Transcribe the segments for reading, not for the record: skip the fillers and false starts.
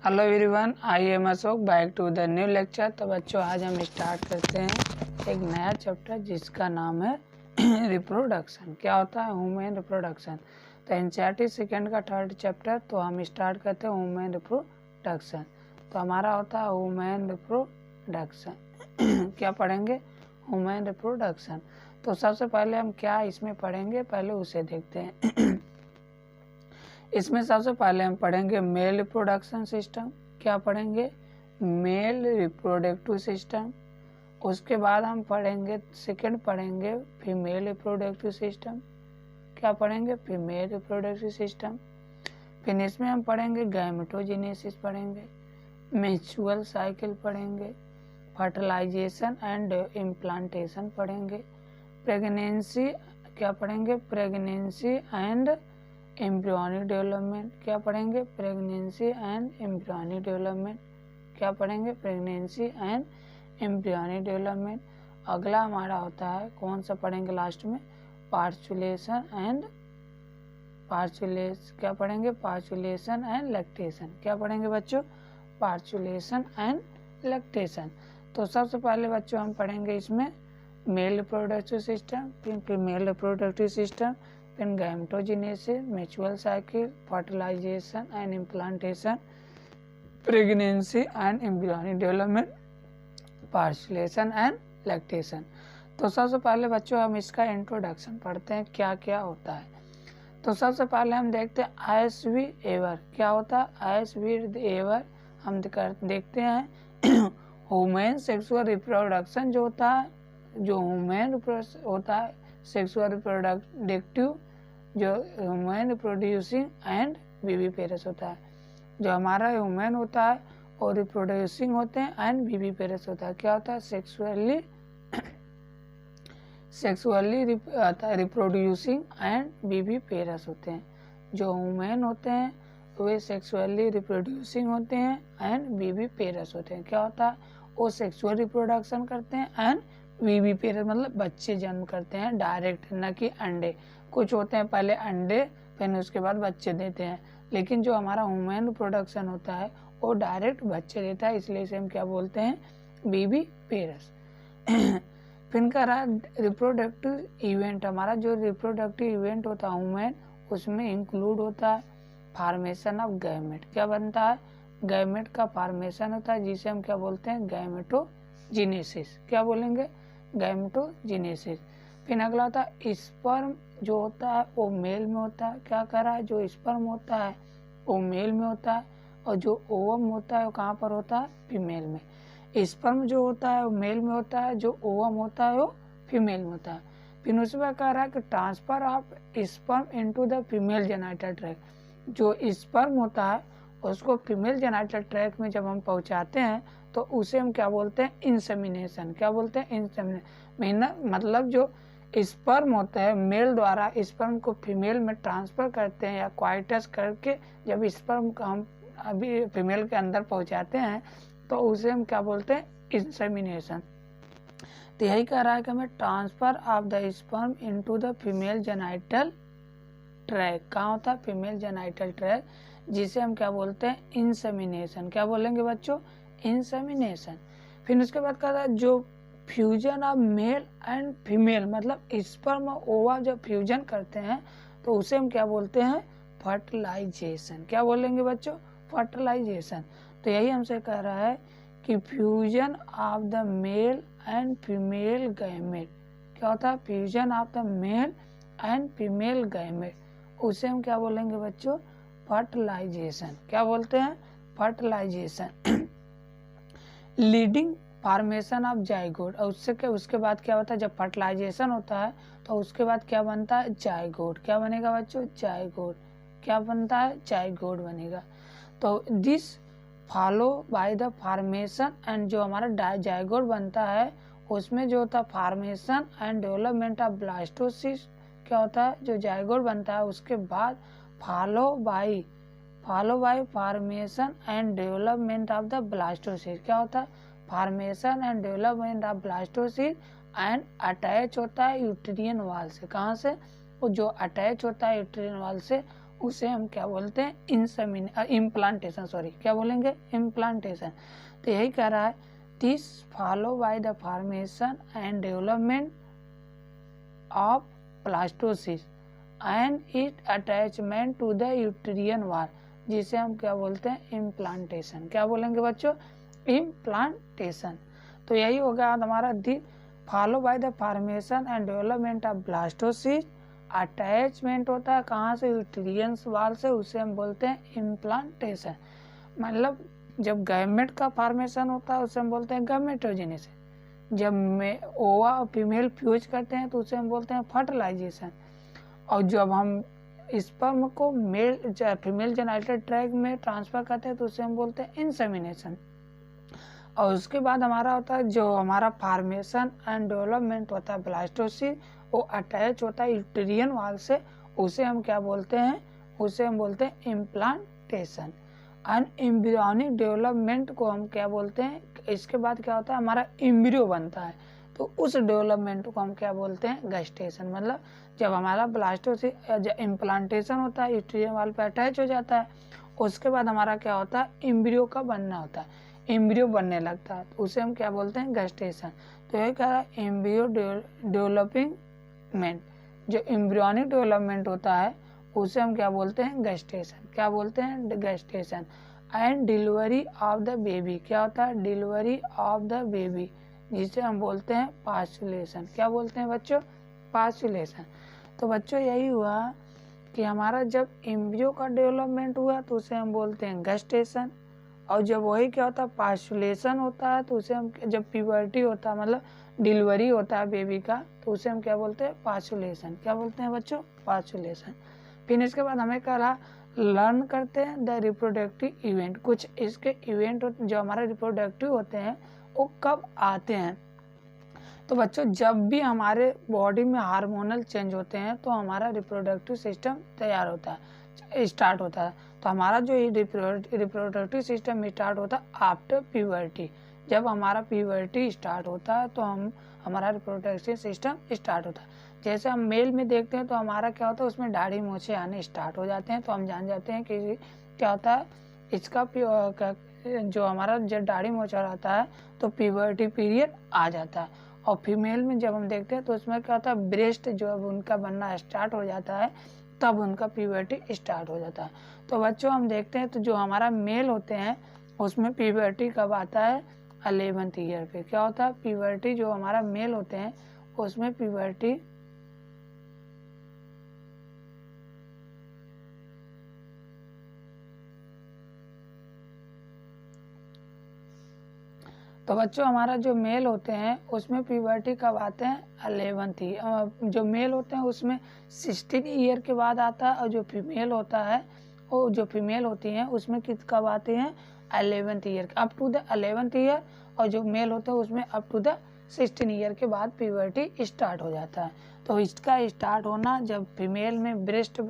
Hello everyone, I am Ashok, back to the new lecture. तो बच्चों आज हम स्टार्ट करते हैं एक नया चैप्टर जिसका नाम है रिप्रोडक्शन। क्या होता है? Human reproduction. तो एनसीईआरटी सेकेंड का थर्ड चैप्टर। तो हम स्टार्ट करते हैं ह्यूमन रिप्रोडक्शन। तो हमारा होता है ह्यूमन रिप्रोडक्शन। क्या पढ़ेंगे? Human reproduction. तो सबसे पहले हम क्या इसमें पढ़ेंगे, पहले उसे देखते हैं। इसमें सबसे पहले हम पढ़ेंगे मेल रिप्रोडक्शन सिस्टम। क्या पढ़ेंगे? Mail reproductive system. उसके बाद हम पढ़ेंगे सेकंड पढ़ेंगे फीमेल रिप्रोडक्टिव सिस्टम। क्या पढ़ेंगे? Female reproductive system. फिर इसमें हम पढ़ेंगे गैमेटोजेनेसिस पढ़ेंगे, मेंस्ट्रुअल साइकिल पढ़ेंगे, फर्टिलाइजेशन एंड इम्प्लांटेशन पढ़ेंगे, प्रेगनेंसी। क्या पढ़ेंगे? Pregnancy and embryonic development. क्या पढ़ेंगे? Pregnancy and embryonic development. क्या पढ़ेंगे? Pregnancy and embryonic development. अगला हमारा होता है कौन सा पढ़ेंगे लास्ट में? पार्चुलेशन एंड क्या पढ़ेंगे? Parturition and lactation. क्या पढ़ेंगे बच्चों? Parturition and lactation. तो सबसे पहले बच्चों हम पढ़ेंगे इसमें मेल रिप्रोडक्टिव सिस्टम, फिर फीमेल रिप्रोडक्टिव सिस्टम, फिर gametogenesis, mutual cycle, fertilisation and implantation, pregnancy and embryonic development, parturition and lactation. तो सबसे पहले बच्चों हम इसका इंट्रोडक्शन पढ़ते हैं, क्या क्या होता है। तो सबसे पहले हम देखते हैं एज वी एवर। क्या होता है? एज वी एवर हम देखते हैं ह्यूमन सेक्सुअल रिप्रोडक्शन जो होता है, जो ह्यूमन होता है सेक्सुअल रिप्रोडक्टिव, जो ह्यूमन रिप्रोड्यूसिंग एंड विविपेरस होता है। जो हमारा ह्यूमन होता है और रिप्रोड्यूसिंग होते हैं एंड विविपेरस होता है। क्या होता है? सेक्सुअली रिप्रोड्यूसिंग एंड विविपेरस होते हैं। जो ह्यूमन होते हैं वे सेक्सुअली रिप्रोड्यूसिंग होते हैं एंड विविपेरस होते हैं। क्या होता है? वो सेक्सुअल रिप्रोडक्शन करते हैं एंड विविपेरस मतलब बच्चे जन्म करते हैं डायरेक्ट, न कि अंडे। कुछ होते हैं पहले अंडे फिर उसके बाद बच्चे देते हैं, लेकिन जो हमारा ह्यूमन रिप्रोडक्शन होता है वो डायरेक्ट बच्चे देता है, इसलिए इसे हम क्या बोलते हैं? विविपेरस। फिर का रहा रिप्रोडक्टिव इवेंट। हमारा जो रिप्रोडक्टिव इवेंट होता है ह्यूमन, उसमें इंक्लूड होता है फॉर्मेशन ऑफ गैमेट। क्या बनता है? गैमेट का फॉर्मेशन होता है जिसे हम क्या बोलते हैं? गैमेटोजेनेसिस। क्या बोलेंगे? गैमेटोजेनेसिस। फिर अगला होता है स्पर्म। जो होता है वो मेल में होता है। क्या कर रहा है? जो स्पर्म होता है वो मेल में होता है और जो ओवम होता है वो कहाँ पर होता है? फीमेल में। स्पर्म जो होता है वो मेल में होता है, जो ओवम होता है वो फीमेल में होता है। फिर उसमें कह रहा है कि transfer of sperm into the female genital tract. जो स्पर्म होता है उसको फीमेल जेनाइटल ट्रैक्ट में जब हम पहुंचाते हैं तो उसे हम क्या बोलते हैं? इंसेमिनेशन। क्या बोलते हैं? इंसेमिनेशन। मतलब जो स्पर्म होता है मेल द्वारा स्पर्म को फीमेल में ट्रांसफर करते हैं या क्वाइटस करके जब स्पर्म को हम अभी फीमेल के अंदर पहुंचाते हैं तो उसे हम क्या बोलते हैं? इंसेमिनेशन। तो यही कह रहा है कि हमें transfer of the sperm into the female genital tract. कहाँ होता है? फीमेल जेनाइटल ट्रैक, जिसे हम क्या बोलते हैं? इंसेमिनेशन। क्या बोलेंगे बच्चों? इंसेमिनेशन। फिर उसके बाद कहता है जो fusion of male and female, मतलब स्पर्म और ओवा जब फ्यूजन करते हैं तो उसे हम क्या बोलते हैं? फर्टिलाइजेशन। क्या बोलेंगे बच्चों? फर्टिलाइजेशन। तो यही हमसे कह रहा है कि fusion of the male and female gamete. क्या होता है? Fusion of the male and female gamete, उसे हम क्या बोलेंगे बच्चों? फर्टिलाइजेशन। क्या बोलते हैं? Fertilisation. Leading formation of zygote. और उसके बाद क्या होता है? जब फर्टिलाइजेशन होता है तो उसके बाद क्या बनता है? जाइगोट। क्या बनेगा बच्चों? जाइगोट। क्या बनता है? जाइगोट बनेगा। तो this follow by the formation and जो हमारा जाइगोट बनता है उसमें जो होता है formation and development of blastocyst. क्या होता है? जो जाइगोट बनता है उसके बाद follow by formation and development of the blastocyst. क्या होता है? Formation and development of blastocyst and attach होता है यूट्रियन वाल से। कहाँ से? वो जो अटैच होता है यूट्रियन वाल से उसे हम क्या बोलते हैं, इम्प्लांटेशन, सॉरी क्या बोलेंगे, इम्प्लांटेशन। तो यही कह रहा है, this follow by the formation and development of blastocyst and it attachment to the uterine wall, जिसे हम क्या बोलते हैं, इम्प्लांटेशन। क्या बोलेंगे बच्चों, इम्प्लांटेशन। तो यही होगा हमारा, दी follow by the formation and development of blastocyst, attachment होता है कहाँ से, यूट्रियन वॉल से, उसे हम बोलते हैं इम्प्लांटेशन। मतलब जब गैमेट का फॉर्मेशन होता है उसे हम बोलते हैं गैमेटोजेनेसिस, जब ओवा और फीमेल फ्यूज करते हैं तो उसे हम बोलते हैं फर्टिलाइजेशन, और जब हम स्पर्म को मेल फीमेल जेनिटल ट्रैक्ट में ट्रांसफर करते हैं तो उसे हम बोलते हैं इंसेमिनेशन। और उसके बाद हमारा होता है जो हमारा फॉर्मेशन एंड डेवलपमेंट होता है ब्लास्टोसिस, वो अटैच होता है यूट्रियन वॉल से, उसे हम क्या बोलते हैं, उसे हम बोलते हैं इम्प्लांटेशन। एंड एम्ब्रियोनिक डेवलपमेंट को हम क्या बोलते हैं, इसके बाद क्या होता है, हमारा एम्ब्रियो बनता है, तो उस डेवलपमेंट को हम क्या बोलते हैं, गेस्टेशन। मतलब जब हमारा ब्लास्टोसिस इम्प्लांटेशन होता है, यूट्रियन वॉल पे अटैच हो जाता है, उसके बाद हमारा क्या होता है, एम्ब्रियो का बनना होता है, एम्ब्रियो बनने लगता है, तो उसे हम क्या बोलते हैं, गेस्टेशन। तो यही कह रहा है, एम्ब्रियो डेवलपिंगमेंट, जो एम्ब्रियोनिक डेवलपमेंट होता है उसे हम क्या बोलते हैं, गेस्टेशन। क्या बोलते हैं, gestation. And delivery of the baby, क्या होता है, डिलीवरी ऑफ द बेबी, जिसे हम बोलते हैं पास्चुलेशन। क्या बोलते हैं बच्चों, पास्चुलेशन। तो बच्चों यही हुआ कि हमारा जब एम्ब्रियो का डेवलपमेंट हुआ तो उसे हम बोलते हैं गेस्टेशन, और जब वही क्या होता है, पास्चुलेशन होता है, तो उसे हम, जब प्यूबर्टी होता है मतलब डिलीवरी होता है बेबी का, तो उसे हम क्या बोलते हैं, पास्चुलेशन। क्या बोलते हैं बच्चों, पास्चुलेशन। फिर इसके बाद हमें क्या रहा, लर्न करते हैं द रिप्रोडक्टिव इवेंट। कुछ इसके इवेंट जो हमारे रिप्रोडक्टिव होते हैं वो कब आते हैं, तो बच्चों जब भी हमारे बॉडी में हार्मोनल चेंज होते हैं तो हमारा रिप्रोडक्टिव सिस्टम तैयार होता है, स्टार्ट होता है। तो हमारा जो रिप्रोडक्टिव सिस्टम स्टार्ट होता है आफ्टर प्यूबर्टी। जब हमारा प्यूबर्टी स्टार्ट होता है तो हमारा रिप्रोडक्टिव सिस्टम स्टार्ट होता है। जैसे हम मेल में देखते हैं तो हमारा क्या होता है, उसमें दाढ़ी मूछें आने स्टार्ट हो जाते हैं, तो हम जान जाते हैं कि क्या होता है, इसका जो हमारा जब दाढ़ी मूछा रहता है तो प्यूबर्टी पीरियड आ जाता है। और फीमेल में जब हम देखते हैं तो उसमें क्या होता है, ब्रेस्ट जो अब उनका बनना स्टार्ट हो जाता है, तब उनका प्यूबर्टी स्टार्ट हो जाता है। तो बच्चों हम देखते हैं तो जो हमारा मेल होते हैं उसमें प्यूबर्टी कब आता है, 11th ईयर पे। क्या होता है, प्यूबर्टी जो हमारा मेल होते हैं उसमें प्यूबर्टी तो बच्चों हमारा जो मेल होते हैं उसमें प्यूबर्टी कब आते हैं, 11th ईयर। जो मेल होते हैं उसमें 16 ईयर के बाद आता है, और जो फीमेल होता है वो जो फीमेल होती हैं उसमें कब आते हैं, 11th year, up to the 11th year. और जो मेल होता है उसमें अप टू द 16 ईयर के बाद प्यूबर्टी स्टार्ट हो जाता है। तो इसका स्टार्ट होना, जब फीमेल में ब्रेस्ट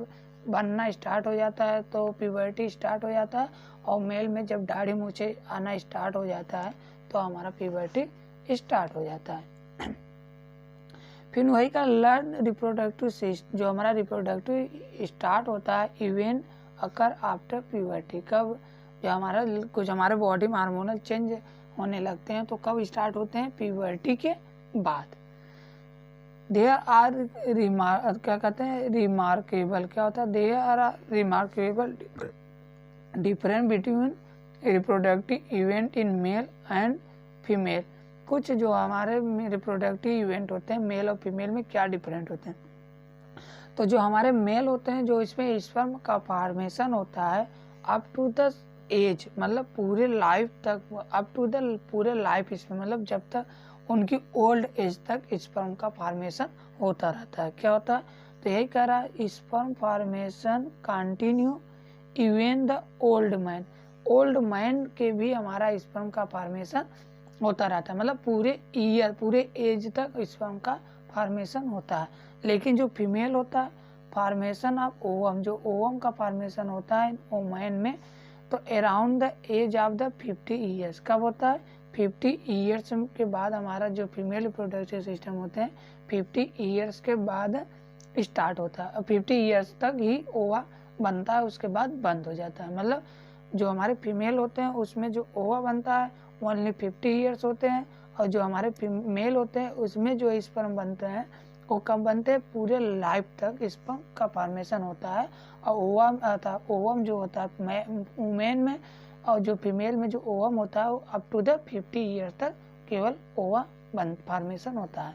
बनना स्टार्ट हो जाता है तो प्यूबर्टी स्टार्ट हो जाता है, और मेल में जब दाढ़ी मूछें आना स्टार्ट हो जाता है तो हमारा प्यूबर्टी स्टार्ट हो जाता है। फिर वही का लर्न रिप्रोडक्टिव सिस्टम, जो हमारा रिप्रोडक्टिव स्टार्ट होता है, इवेंट अकर आफ्टर प्यूबर्टी। कब, जो हमारा कुछ हमारे बॉडी में हार्मोनल चेंज होने लगते हैं तो कब स्टार्ट होते हैं, प्यूबर्टी के बाद। देयर आर क्या कहते हैं, रिमार्केबल। क्या होता है, there are remarkable different between reproductive event in male and female. कुछ जो हमारे रिप्रोडक्टिव इवेंट होते हैं मेल और फीमेल में क्या डिफरेंट होते हैं, तो जो हमारे मेल होते हैं जो इसमें स्पर्म का फॉर्मेशन होता है अप टू द एज, मतलब पूरे लाइफ तक, अप टू द पूरे लाइफ इसमें, मतलब जब तक उनकी ओल्ड एज तक स्पर्म का फॉर्मेशन होता रहता है। क्या होता है, तो यही कह रहा है, sperm formation continue even the old man. Old man के भी हमारा स्पर्म का फॉर्मेशन होता रहता है, मतलब पूरे ईयर, पूरे एज तक स्पर्म का फॉर्मेशन होता है। लेकिन जो फीमेल होता है, फॉर्मेशन ऑफ ओवम, जो ओवम का फॉर्मेशन होता है ओमैन में, तो around the as of the 50 years. कब होता है, 50 ईयर्स के बाद हमारा जो फीमेल रिप्रोडक्टिव सिस्टम होते हैं 50 ईयर्स के बाद स्टार्ट होता है, 50 ईयर्स तक ही ओवा बनता है उसके बाद बंद हो जाता है। मतलब जो हमारे फीमेल होते हैं उसमें जो ओवा बनता है ओनली 50 ईयर्स होते हैं, और जो हमारे मेल होते हैं उसमें जो स्पर्म बनते हैं वो कब बनते हैं, पूरे लाइफ तक स्पर्म का फॉर्मेशन होता है। और ओवम जो होता है वुमेन में, और जो फीमेल में जो ओवम होता है वो अप टू द 50 ईयर तक केवल ओवा फॉर्मेशन होता है।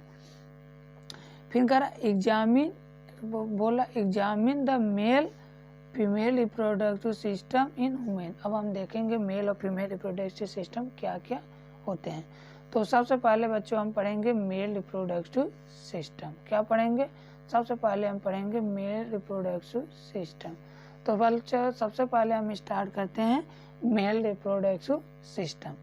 फिर कह रहा examine the male female reproductive system in women. अब हम देखेंगे मेल और फीमेल रिप्रोडक्टिव सिस्टम क्या क्या होते हैं। तो सबसे पहले बच्चों हम पढ़ेंगे मेल रिप्रोडक्टिव सिस्टम। क्या पढ़ेंगे, सबसे पहले हम पढ़ेंगे मेल रिप्रोडक्टिव सिस्टम। तो बच्चों सबसे पहले हम स्टार्ट करते हैं मेल रिप्रोडक्टिव सिस्टम।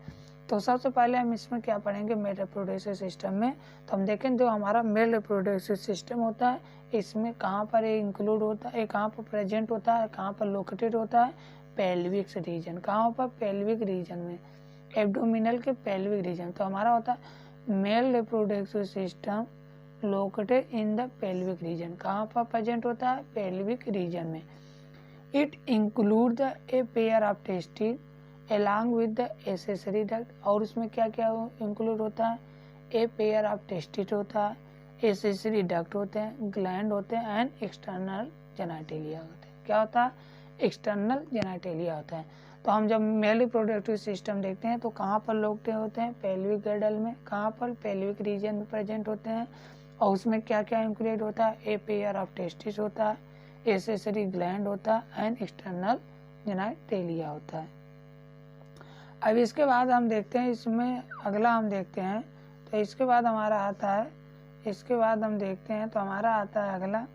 तो सबसे पहले हम इसमें क्या पढ़ेंगे मेल रिप्रोडक्टिव सिस्टम में, तो हम देखें जो हमारा मेल रिप्रोडक्टिव सिस्टम होता है इसमें कहाँ पर इंक्लूड होता है, कहाँ पर प्रेजेंट होता है, कहाँ पर लोकेटेड होता है, पेल्विक रीजन। कहाँ पर, पेल्विक रीजन में, एब्डोमिनल के पेल्विक रीजन। तो हमारा होता है mail reproductive system located in the pelvic region. कहाँ पर प्रेजेंट होता है, पेल्विक रीजन में। It include the A pair of testis along with the accessory duct। और उसमें क्या क्या इंक्लूड होता है, ए पेयर ऑफ टेस्टिस होता है, एसेसरी डक्ट होते हैं, ग्लैंड होते हैं एंड एक्सटर्नल जेनिटलिया होते हैं। क्या होता है, एक्सटर्नल जेनिटलिया होता है। तो हम जब मेल रिप्रोडक्टिव सिस्टम देखते हैं तो कहाँ पर लोकेटेड होते हैं, पेल्विक गिर्डल में। कहाँ पर, पेल्विक रीजन में प्रेजेंट होते हैं। और उसमें क्या क्या इंक्लूड होता है, ए पेयर ऑफ टेस्टिस होता है, एसेसरी ग्लैंड होता है एंड एक्सटर्नल जेनिटलिया होता है। अब इसके बाद हम देखते हैं इसमें अगला हम देखते हैं, तो इसके बाद हमारा आता है, इसके बाद हम देखते हैं तो हमारा आता है अगला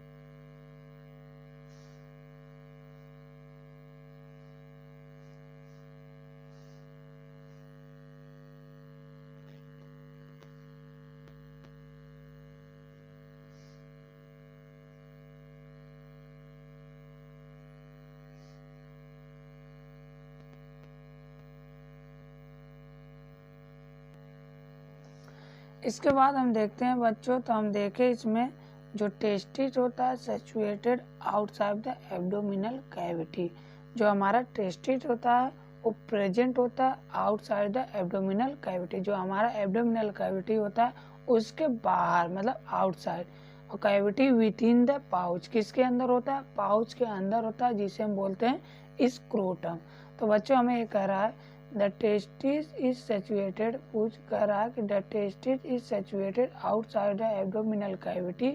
इसके बाद हम देखते हैं बच्चों, तो हम देखें इसमें जो टेस्टिस होता है situated outside the abdominal cavity. जो हमारा टेस्टिस होता है वो प्रेजेंट होता है आउटसाइड द एब्डोमिनल कैविटी। जो हमारा एब्डोमिनल कैविटी होता है उसके बाहर, मतलब आउटसाइड। और cavity with in the pouch, किसके अंदर होता है, पाउच के अंदर होता है, जिसे हम बोलते हैं स्क्रोटम। तो बच्चों हमें ये कह रहा है द टेस्टिस इज सैचुरेटेड, पूछ कर रहा है कि the testis is saturated outside the abdominal cavity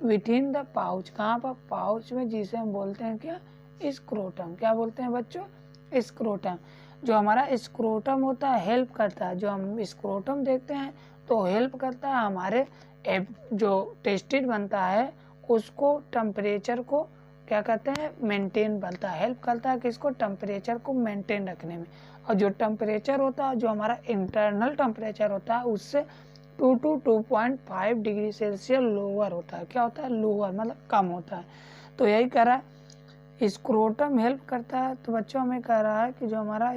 with in the pouch. कहाँ पर, पाउच में, जिसे हम बोलते हैं क्या, स्क्रोटम। क्या बोलते हैं बच्चों, स्क्रोटम। जो हमारा स्क्रोटम होता है हेल्प करता है, जो हम स्क्रोटम देखते हैं तो हेल्प करता है हमारे जो टेस्टिस बनता है उसको, टेम्परेचर को क्या कहते हैं, मेंटेन बनता है, हेल्प करता है किसको, टेम्परेचर को मेंटेन रखने में। और जो टेम्परेचर होता है, जो हमारा इंटरनल टेम्परेचर होता है उससे 2 to 2.5 डिग्री सेल्सियस लोअर होता है। क्या होता है, लोअर, मतलब कम होता है। तो यही कह रहा है स्क्रोटम हेल्प करता है। तो बच्चों हमें कह रहा है कि जो हमारा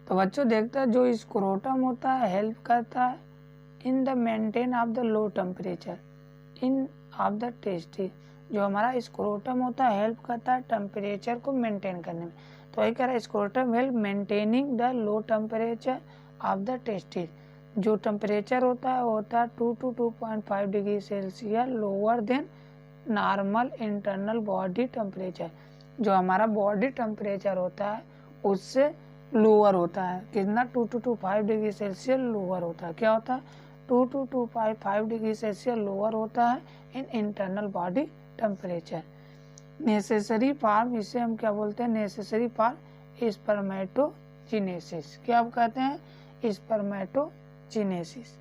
तो बच्चों देखते हैं जो स्क्रोटम होता है हेल्प करता है in the maintain of the low temperature in of the testis. जो हमारा स्क्रोटम होता है हेल्प करता है टेम्परेचर को मेंटेन करने में। तो वही कह रहा है scrotum help maintaining the low temperature of the testis. जो टेम्परेचर होता है वो होता है 2 to 2.5 degree Celsius lower than normal internal body temperature. जो हमारा बॉडी टेम्परेचर होता है उससे लोअर होता है, कितना, 2 to 2.5 डिग्री सेल्सियस लोअर होता है। क्या होता है, 2 to 2.5 डिग्री सेल्सियस लोअर होता है in internal body temperature. Necessary form, इसे हम क्या बोलते हैं, नेसेसरी फॉर स्पर्मेटोजेनेसिस। क्या आप कहते हैं, स्पर्मेटोजेनेसिस।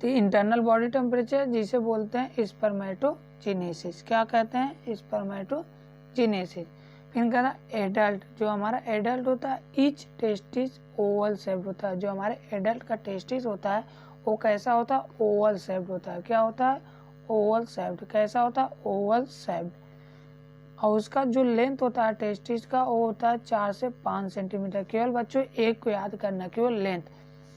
तो इंटरनल बॉडी टेम्परेचर जिसे बोलते हैं स्पर्मेटोजेनेसिस। क्या कहते हैं, स्पर्मेटोजेनेसिस। फिर कहना एडल्ट, जो हमारा एडल्ट होता है ईच टेस्टिस ओवल शेप्ड होता है। जो हमारे एडल्ट का टेस्टिस होता है वो कैसा होता है, ओवल शेप्ड होता है। क्या होता है, ओवल शेप्ड। कैसा होता है, ओवल शेप्ड। और उसका जो लेंथ होता है टेस्टिस का वो होता है 4 से 5 सेंटीमीटर। केवल बच्चों एक को याद करना, केवल लेंथ।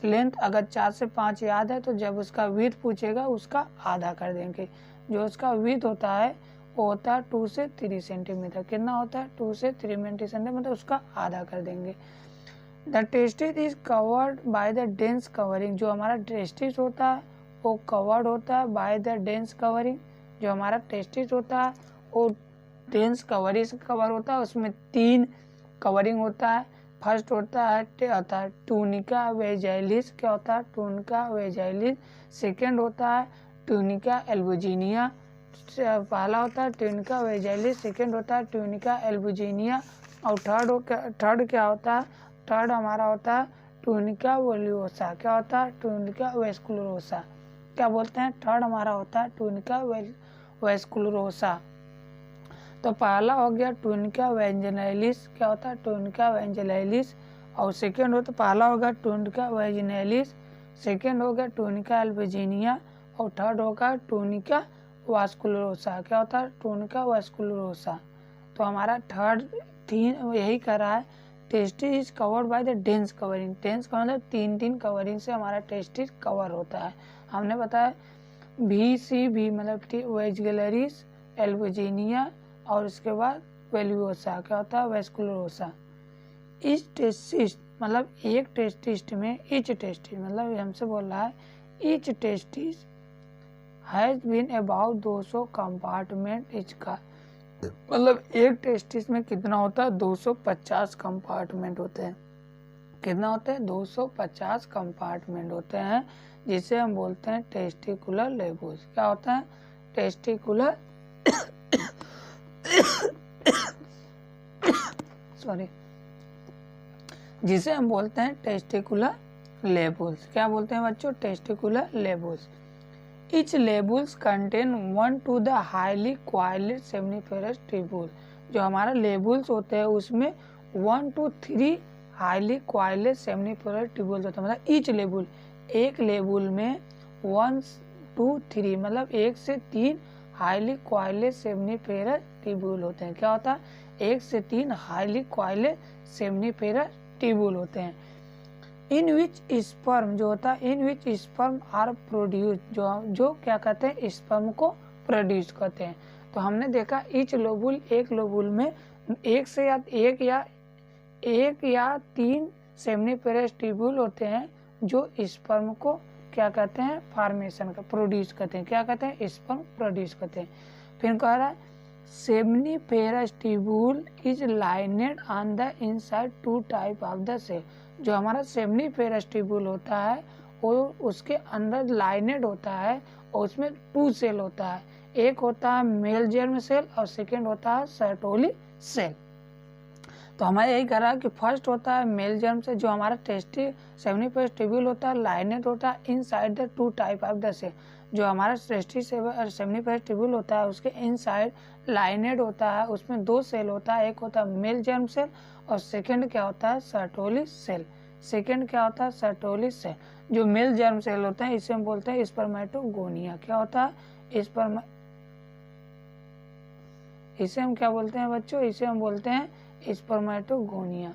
लेंथ अगर 4 से 5 याद है तो जब उसका विड्थ पूछेगा उसका आधा कर देंगे। जो उसका विड्थ होता है वो होता है 2 से 3 सेंटीमीटर। कितना होता है? 2 से 3 सेंटीमीटर, मतलब उसका आधा कर देंगे। The testis is covered by the dense covering. जो हमारा टेस्टिस होता है वो कवर्ड होता है बाय द डेंस कवरिंग। जो हमारा टेस्टिस होता है वो डेंस कवरिंग से कवर होता है। उसमें 3 कवरिंग होता है। फर्स्ट होता है टूनिका वेजाइलिस। क्या होता है? टूनिका वेजाइलिस। सेकेंड होता है टूनिका एल्बुजिनिया। पहला होता है टूनिका वेजाइलिस, सेकेंड होता है टूनिका एल्बुजिनिया, और थर्ड क्या होता है? थर्ड हमारा होता है टूनिका वोल्यूसा। क्या होता है? टूनिका वेस्कुलरोसा। क्या बोलते हैं? थर्ड हमारा होता है टूनिका वेस्कुलरोसा। तो पहला हो गया टूनिका वेंजनैलिस। क्या होता है? टूनिका वेंजनैलिस। और सेकेंड हो तो पहला होगा टूनिका वेंजनैलिस, सेकेंड होगा टूनिका एल्बुजिनिया, और थर्ड होगा टूनिका वास्कुलरोसा। क्या होता है? टूनिका वास्कुलरोसा। तो हमारा थर्ड 3 यही कर रहा है। Testis is covered by the dense covering. Dense का मतलब 3 कवरिंग से हमारा टेस्टिस कवर होता है। हमने बताया VCV मतलब वेजगुलरिस, एल्बुजिनिया, और उसके बाद वेल्यूसा। क्या होता है? वेस्कुलरोसा। इस टेस्टिस मतलब एक टेस्टिस में ईच टेस्टिस मतलब हमसे बोल रहा है each testis has been about 200 compartment each का, मतलब एक टेस्टिस में कितना होता है? 250 कंपार्टमेंट होते हैं। कितना होते हैं? 250 कंपार्टमेंट होते हैं, जिसे हम बोलते हैं टेस्टिकुलर लेबुल्स। क्या होता है? टेस्टिकुलर सॉरी, जिसे हम बोलते हैं टेस्टिकुलर लेबुल्स। क्या बोलते हैं बच्चों? Testicular लेबुल्स। Each labels contain 1 to the highly coiled seminiferous tubule। जो हमारा लेबुल्स होते हैं उसमें 1 to 3 highly coiled seminiferous tubules होता है। मतलब ईच लेबुल, एक लेबुल में 1 to 3 मतलब 1 से 3 हाईली coiled seminiferous tubule होते हैं। क्या होता है? 1 से 3 हाईली coiled seminiferous tubule होते हैं। इन विच स्पर्म जो होता है, इन विच स्पर्म आर प्रोड्यूस, जो क्या कहते हैं? स्पर्म को प्रोड्यूस करते हैं। तो हमने देखा ईच लोबुल, एक लोबुल में एक या 3 सेमनीफेरस ट्यूब्यूल होते हैं जो स्पर्म को क्या कहते हैं? फॉर्मेशन का प्रोड्यूस करते हैं। क्या कहते हैं? स्पर्म प्रोड्यूस करते हैं। फिर कह रहा है seminiferous tubule is lined on the inside 2 type of the cell. जो हमारा सेमनीफेरस ट्यूब्यूल होता है वो उसके अंदर लाइनेड होता है और उसमें 2 सेल होता है। एक होता है मेल जर्म सेल और सेकेंड होता है सर्टोली सेल। तो हमारा यही कह रहा है कि फर्स्ट होता है मेल जर्म सेल। जो हमारा सेमनीफेरस ट्यूब्यूल होता है लाइनेड होता है inside the 2 type of the cell. जो हमारा सेमनीफेरस ट्यूब्यूल होता है उसके इनसाइड लाइनेड होता है, उसमें 2 सेल होता है। एक होता है मेल जर्म सेल और सेकंड क्या होता है? Sertoli cell. सेकंड क्या होता है? Sertoli cell. जो मेल जर्म सेल होता है इसे हम बोलते हैं स्पर्मेटोगोनिया। क्या होता है? इसे हम क्या बोलते हैं बच्चों? इसे हम बोलते हैं स्पर्मेटोगोनिया।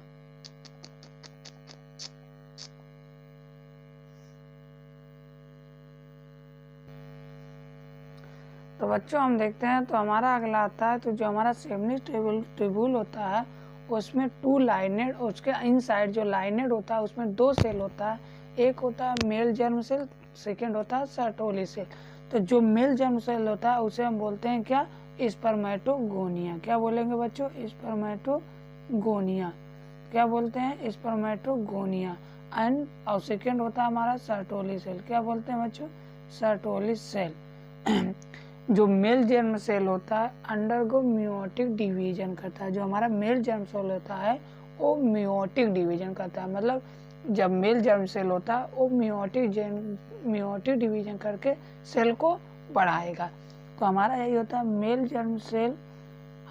तो बच्चों हम देखते हैं तो हमारा अगला आता है तो जो हमारा सेमनीफेरस ट्यूब्यूल होता है उसमें 2 लाइनेड, उसके इनसाइड जो लाइनेड होता है उसमें 2 सेल होता है। एक होता है मेल जर्म सेल, सेकेंड होता है सर्टोली सेल। तो जो मेल जर्म सेल होता है उसे हम बोलते हैं क्या? स्पर्मेटोगोनिया। क्या बोलेंगे बच्चों? स्पर्मेटोगोनिया। क्या बोलते हैं? स्पर्मेटोगोनिया। एंड और सेकेंड होता है हमारा सर्टोली सेल। क्या बोलते हैं बच्चों? Sertoli cell. जो मेल जर्म सेल होता है अंडरगो मियोटिक डिवीजन करता है। जो हमारा मेल जर्म सेल होता है वो मियोटिक डिवीजन करता है। मतलब जब मेल जर्म सेल होता है वो मियोटिक डिवीजन करके सेल को बढ़ाएगा। तो हमारा यही होता है male germ cell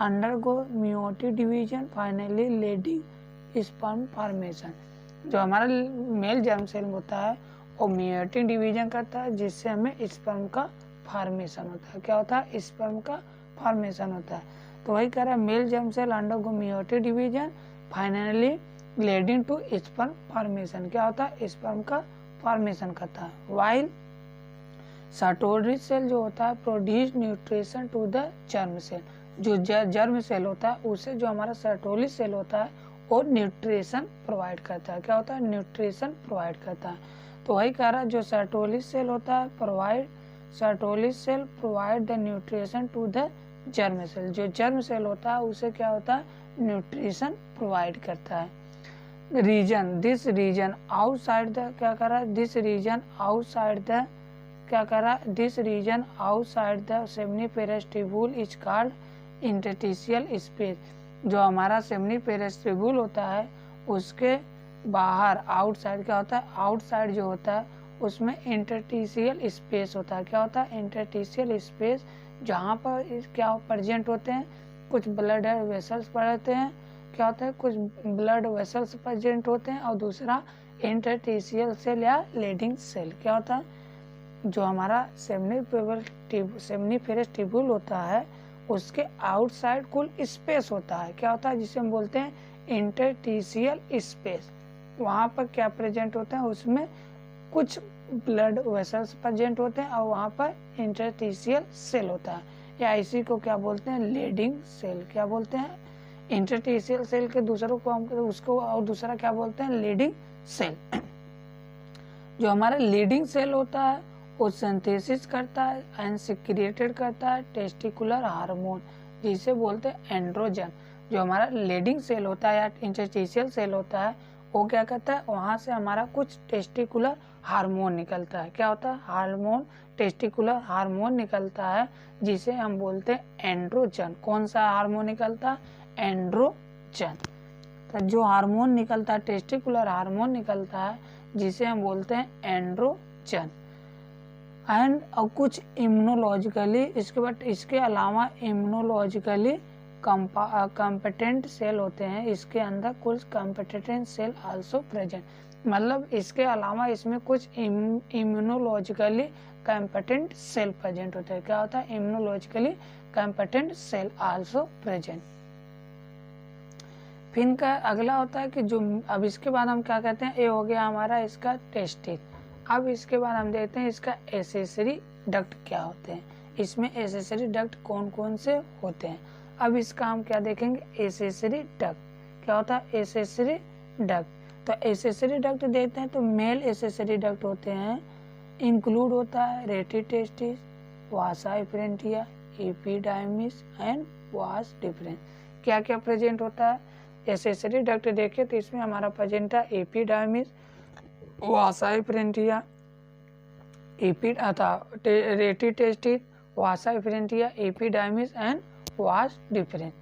undergo meiotic division finally leading sperm formation. जो हमारा मेल जर्म सेल होता है वो मियोटिक डिवीजन करता है जिससे हमें स्पर्म का फॉर्मेशन होता है। क्या होता है? स्पर्म का फॉर्मेशन होता है। तो वही कह रहा है male germ cell undergo meiotic division finally leading to sperm formation. क्या होता है? स्पर्म का फॉर्मेशन करता है। वाइल सर्टोरी सेल जो होता है produce nutrition to the germ cell, जो जर्म सेल होता है उसे जो हमारा सर्टोली सेल होता है वो न्यूट्रिशन प्रोवाइड करता है। क्या होता है? न्यूट्रिशन प्रोवाइड करता है। तो वही कह रहा है जो सर्टोली सेल होता है Sertoli cell provide the nutrition to the germ cell, जो जर्म सेल होता है उसे क्या होता है? न्यूट्रिशन प्रोवाइड करता है। Region this region outside the क्या कर रहा है? दिस रीजन आउटसाइड द क्या कर रहा है? This region outside the seminiferous tubule is called interstitial space. जो हमारा सेमिनिफेरस ट्यूब्यूल होता है उसके बाहर आउटसाइड क्या होता है? आउटसाइड जो होता है उसमें इंटरस्टिशियल स्पेस होता है। क्या होता है? इंटरस्टिशियल स्पेस, जहाँ पर क्या प्रेजेंट होते हैं? कुछ ब्लड वेसल्स पड़ते हैं। क्या होता है? कुछ ब्लड वेसल्स प्रेजेंट होते हैं और दूसरा इंटरस्टिशियल सेल या लीडिंग सेल। क्या होता है? जो हमारा सेमिनिफेरस ट्यूब्यूल होता है उसके आउटसाइड कुल स्पेस होता है। क्या होता है? जिसे हम बोलते हैं इंटरस्टिशियल स्पेस। वहाँ पर क्या प्रेजेंट होते हैं? उसमें कुछ ब्लड वेसल्स प्रेजेंट होते हैं और वहाँ पर इंटरस्टिशियल सेल होता है, या इसी को क्या बोलते हैं? Leydig cell. क्या बोलते हैं? इंटरस्टिशियल सेल के दूसरों को हम उसको और दूसरा क्या बोलते हैं? Leydig cell. जो हमारा लीडिंग सेल होता है वो सिंथेसिस करता है एंड सिक्रिएटेड करता है टेस्टिकुलर हार्मोन, जिसे बोलते हैं एंड्रोजन। जो हमारा लीडिंग सेल होता है या इंटरस्टिशियल सेल होता है वो क्या करता है? वहाँ से हमारा कुछ टेस्टिकुलर हार्मोन निकलता है। क्या होता है? हार्मोन, टेस्टिकुलर हार्मोन निकलता है जिसे हम बोलते हैं एंड्रोजन। कौन सा हार्मोन निकलता है? एंड्रोजन। तो जो हार्मोन निकलता है, टेस्टिकुलर हार्मोन निकलता है जिसे हम बोलते हैं एंड्रोजन। एंड और कुछ इम्यूनोलॉजिकली, इसके बाद इसके अलावा इम्यूनोलॉजिकली कॉम्पिटेंट सेल होते हैं। इसके अंदर कुछ कॉम्पिटेंट सेल आल्सो प्रेजेंट, मतलब इसके अलावा इसमें कुछ इम्यूनोलॉजिकली कॉम्पिटेंट सेल प्रेजेंट होते हैं। क्या होता है? Immunologically competent cell also present. फिर इनका अगला होता है कि जो अब इसके बाद हम क्या कहते हैं? ये हो गया हमारा इसका टेस्टिस। अब इसके बाद हम देखते हैं इसका एसेसरी डक्ट क्या होते हैं। इसमें एसेसरी डक्ट कौन कौन से होते हैं। अब इसका हम क्या देखेंगे? Accessory duct. क्या होता है? Accessory duct. तो एसेसरी डक्ट देखते हैं तो मेल एसेसरी डक्ट होते हैं, इंक्लूड होता है rete testis, vasa efferentia, epididymis and vas deferens. क्या क्या प्रेजेंट होता है? एसेसरी डक्ट देखें तो इसमें हमारा प्रेजेंट है epididymis, vasa efferentia, rete testis, vasa efferentia, epididymis and vas deferens.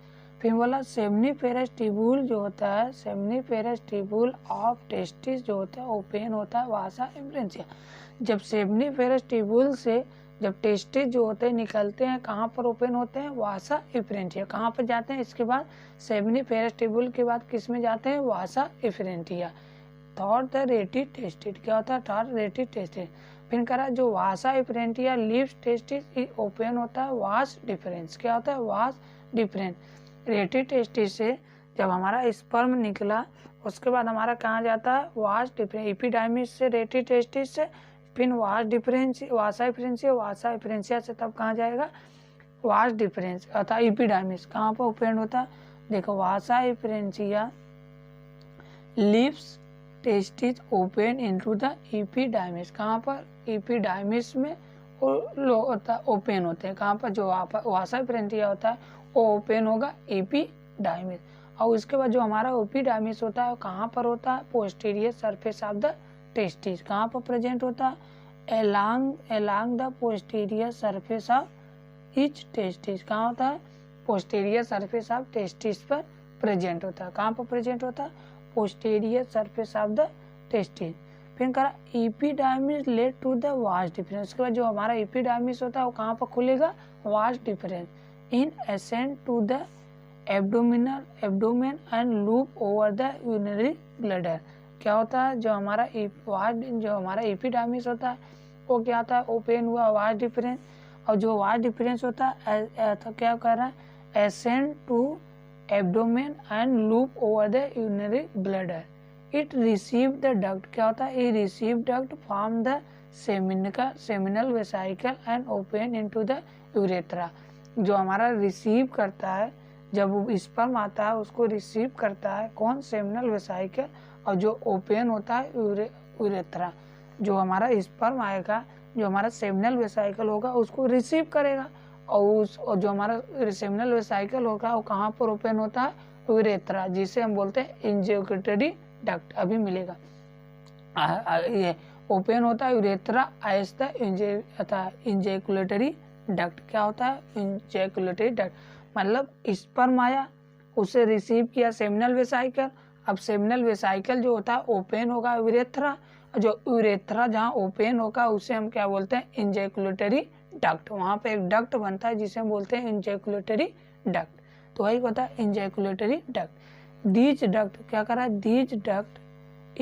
फिर बोला सेमिनिफेरस ट्यूब्यूल जो होता है, सेमिनिफेरस ट्यूब्यूल ऑफ टेस्टिस जो होता है ओपन होता है वासा इफ्रेंटिया। जब सेमिनिफेरस ट्यूब्यूल से जब टेस्टिस जो होते हैं निकलते हैं, कहाँ पर ओपन होते हैं? वासा इफ्रेंटिया। कहाँ पर जाते हैं? इसके बाद सेमिनिफेरस ट्यूब्यूल के बाद किस में जाते हैं? वासा इफ्रेंटिया। थॉट द रेटी टेस्टिस। क्या होता है? थॉट रेटी टेस्टिस। फिर करा जो वासा इफ्रेंटिया लीव्स टेस्टिस ओपन होता है वास डिफरेंस। क्या होता है? Vas deferens. रेटी टेस्टिस से जब हमारा स्पर्म निकला उसके बाद हमारा कहाँ जाता है? Vas deferens. एपिडाइमिस से रेटी टेस्टिस से, फिर वास डिफरेंस, वासा इफ्रेंसिया, वासा इफ्रेंसिया से तब कहाँ जाएगा? वास डिफरेंस अर्थात एपिडाइमिस। कहाँ पर ओपन होता है? देखो vasa efferentia leaves testis open into the epididymis. कहाँ पर? एपिडाइमिस में ओपन होते हैं। कहाँ पर? जो वासा इफ्रेंटिया होता है वो ओपन होगा एपिडाइमिस। और उसके बाद जो हमारा एपिडाइमिस होता है कहाँ पर होता है? Posterior surface of the testis. कहाँ पर प्रेजेंट होता है? Along the posterior surface of each testis. कहाँ होता है? पोस्टीरियर सरफेस ऑफ टेस्टिस पर प्रेजेंट होता है। कहाँ पर प्रेजेंट होता है? Posterior surface of the testis. फिर करा epididymis lead to the vas deferens. उसके बाद जो हमारा एपिडाइमिस होता है वो कहाँ पर खुलेगा? Vas deferens in ascent to the abdomen and loop over the urinary bladder. क्या होता है? जो हमारा एपिडाइमिस होता है वो क्या होता है? ओपन हुआ वास डिफरेंस। और जो वास डिफरेंस होता है तो क्या कर रहा है? Ascend to abdomen and loop over the urinary bladder. It receive the duct, क्या होता है, ई receive duct from the seminal vesicle and open into the urethra. जो हमारा रिसीव करता है, जब स्पर्म आता है उसको रिसीव करता है कौन, सेमिनल वेसाइकल, और जो ओपन होता है यूरेथ्रा। जो हमारा स्पर्म आएगा, जो हमारा सेमिनल वेसाइकल होगा उसको रिसीव करेगा, और जो हमारा सेमिनल वेसाइकल होगा वो कहाँ पर ओपन होता है, यूरेथ्रा, जिसे हम बोलते हैं इंजेक्यूलेटरी डक्ट। अभी मिलेगा ये ओपन होता है यूरेथ्रा एज द इंजेक्यूलेटरी डक्ट। क्या होता है, इंजेक्यूलेटरी डक्ट, मतलब स्पर्म आया, उसे रिसीव किया सेमिनल वेसाइकल। अब सेमिनल वेसाइकल जो होता है ओपन होगा यूरेथ्रा, जो यूरेथ्रा जहाँ ओपन होगा उसे हम क्या बोलते हैं, इंजेक्यूलेटरी डक्ट। वहाँ पे एक डक्ट बनता है जिसे हम बोलते हैं इंजेक्यूलेटरी डक्ट। तो वही होता है इंजेक्यूलेटरी डक्ट। दीज डक्ट क्या कर रहा है, दीज डक्ट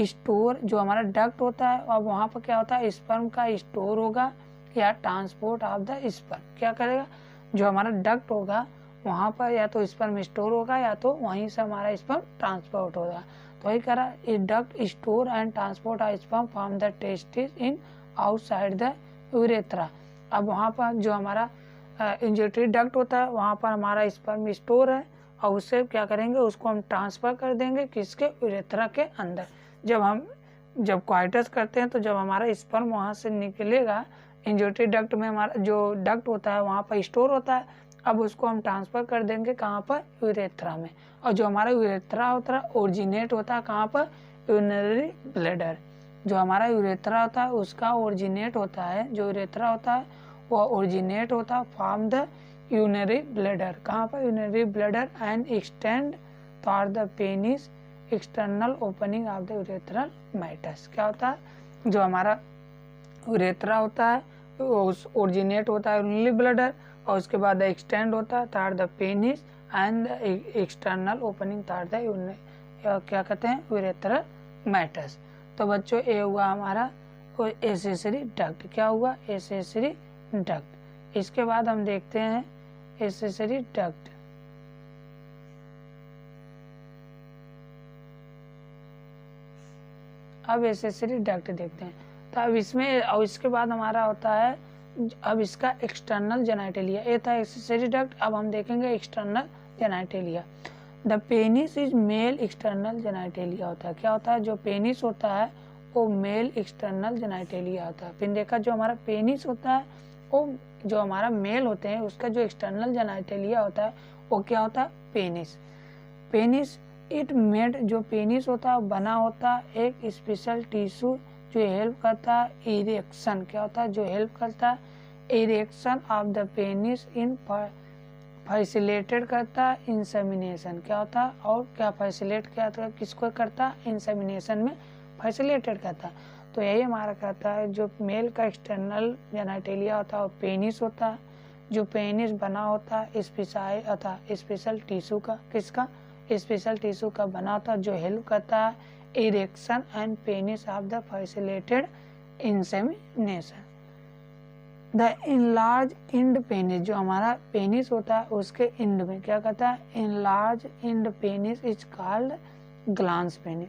स्टोर, जो हमारा डक्ट होता है अब वहाँ पर क्या होता है, स्पर्म का स्टोर होगा या ट्रांसपोर्ट ऑफ द स्पर्म। क्या करेगा, जो हमारा डक्ट होगा वहाँ पर या तो स्पर्म स्टोर होगा या तो वहीं से हमारा स्पर्म ट्रांसपोर्ट होगा। तो वही करा, duct store and transport of sperm from the testis in outside the urethra. अब वहाँ पर जो हमारा इंजेक्टरी डक्ट होता है वहाँ पर हमारा स्पर्म स्टोर है, और उससे क्या करेंगे, उसको हम ट्रांसफर कर देंगे किसके, यूरेथ्रा के अंदर। जब क्वाइटस करते हैं तो जब हमारा स्पर्म वहाँ से निकलेगा, इंजेक्टरी डक्ट में हमारा जो डक्ट होता है वहाँ पर स्टोर होता है, अब उसको हम ट्रांसफर कर देंगे कहाँ पर, यूरेथ्रा में। और जो हमारा यूरेथ्रा होता है ओरिजिनेट होता है कहाँ पर, यूरिनरी ब्लैडर। जो हमारा यूरेथ्रा होता है उसका ओरिजिनेट होता है, जो यूरेथ्रा होता है वो ओरिजिनेट होता है फ्रॉम द यूरिनरी ब्लैडर। कहाँ पर, urinary bladder, and extend toward the penis external opening of the urethral meatus. क्या होता है, जो हमारा यूरेथ्रा होता है उस ओरिजिनेट होता है यूरिनरी ब्लैडर, और उसके बाद एक्सटेंड होता है toward the penis and external opening toward the क्या कहते हैं, यूरेथ्रल मैटस। तो बच्चों ये हुआ हमारा एसेसरी डक्ट। क्या हुआ, एसेसरी डक्ट। इसके बाद हम देखते हैं एसेसरी डक्ट। अब एसेसरी डक्ट देखते हैं। तो अब इसमें, और इसके बाद हमारा होता है अब इसका एक्सटर्नल जेनाइटेलिया। ये था एसेसरी डक्ट। अब हम देखेंगे external genitalia. The penis is male external genitalia होता है। क्या होता है, जो पेनिस होता है वो मेल एक्सटर्नल जेनाइटेलिया होता है। फिर देखा, जो हमारा पेनिस होता है वो जो हमारा मेल होते हैं उसका जो एक्सटर्नल जेनाइटेलिया होता है वो क्या होता है, पेनिस। पेनिस इट मेड, जो पेनिस होता है बना होता है एक स्पेशल टिश्यू जो हेल्प करता है इरेक्शन। क्या होता है, जो हेल्प करता है erection of the penis in facilitated करता है इंसेमिनेशन। क्या होता है, और क्या फैसिलेट क्या किसको करता है, इंसेमिनेशन में फैसिलेटेड करता है। तो यही हमारा कहता है जो मेल का एक्सटर्नल जेनाइटेलिया होता है वो पेनिस होता है। जो पेनिस बना होता है स्पेशल टिश्यू का, किसका, स्पेशल टिश्यू का बना होता है जो हेल्प करता है erection and penis of the facilitated insemination. The enlarge end penis, जो हमारा पेनिस होता है उसके इंड में क्या कहता है, enlarge end penis is called glans penis.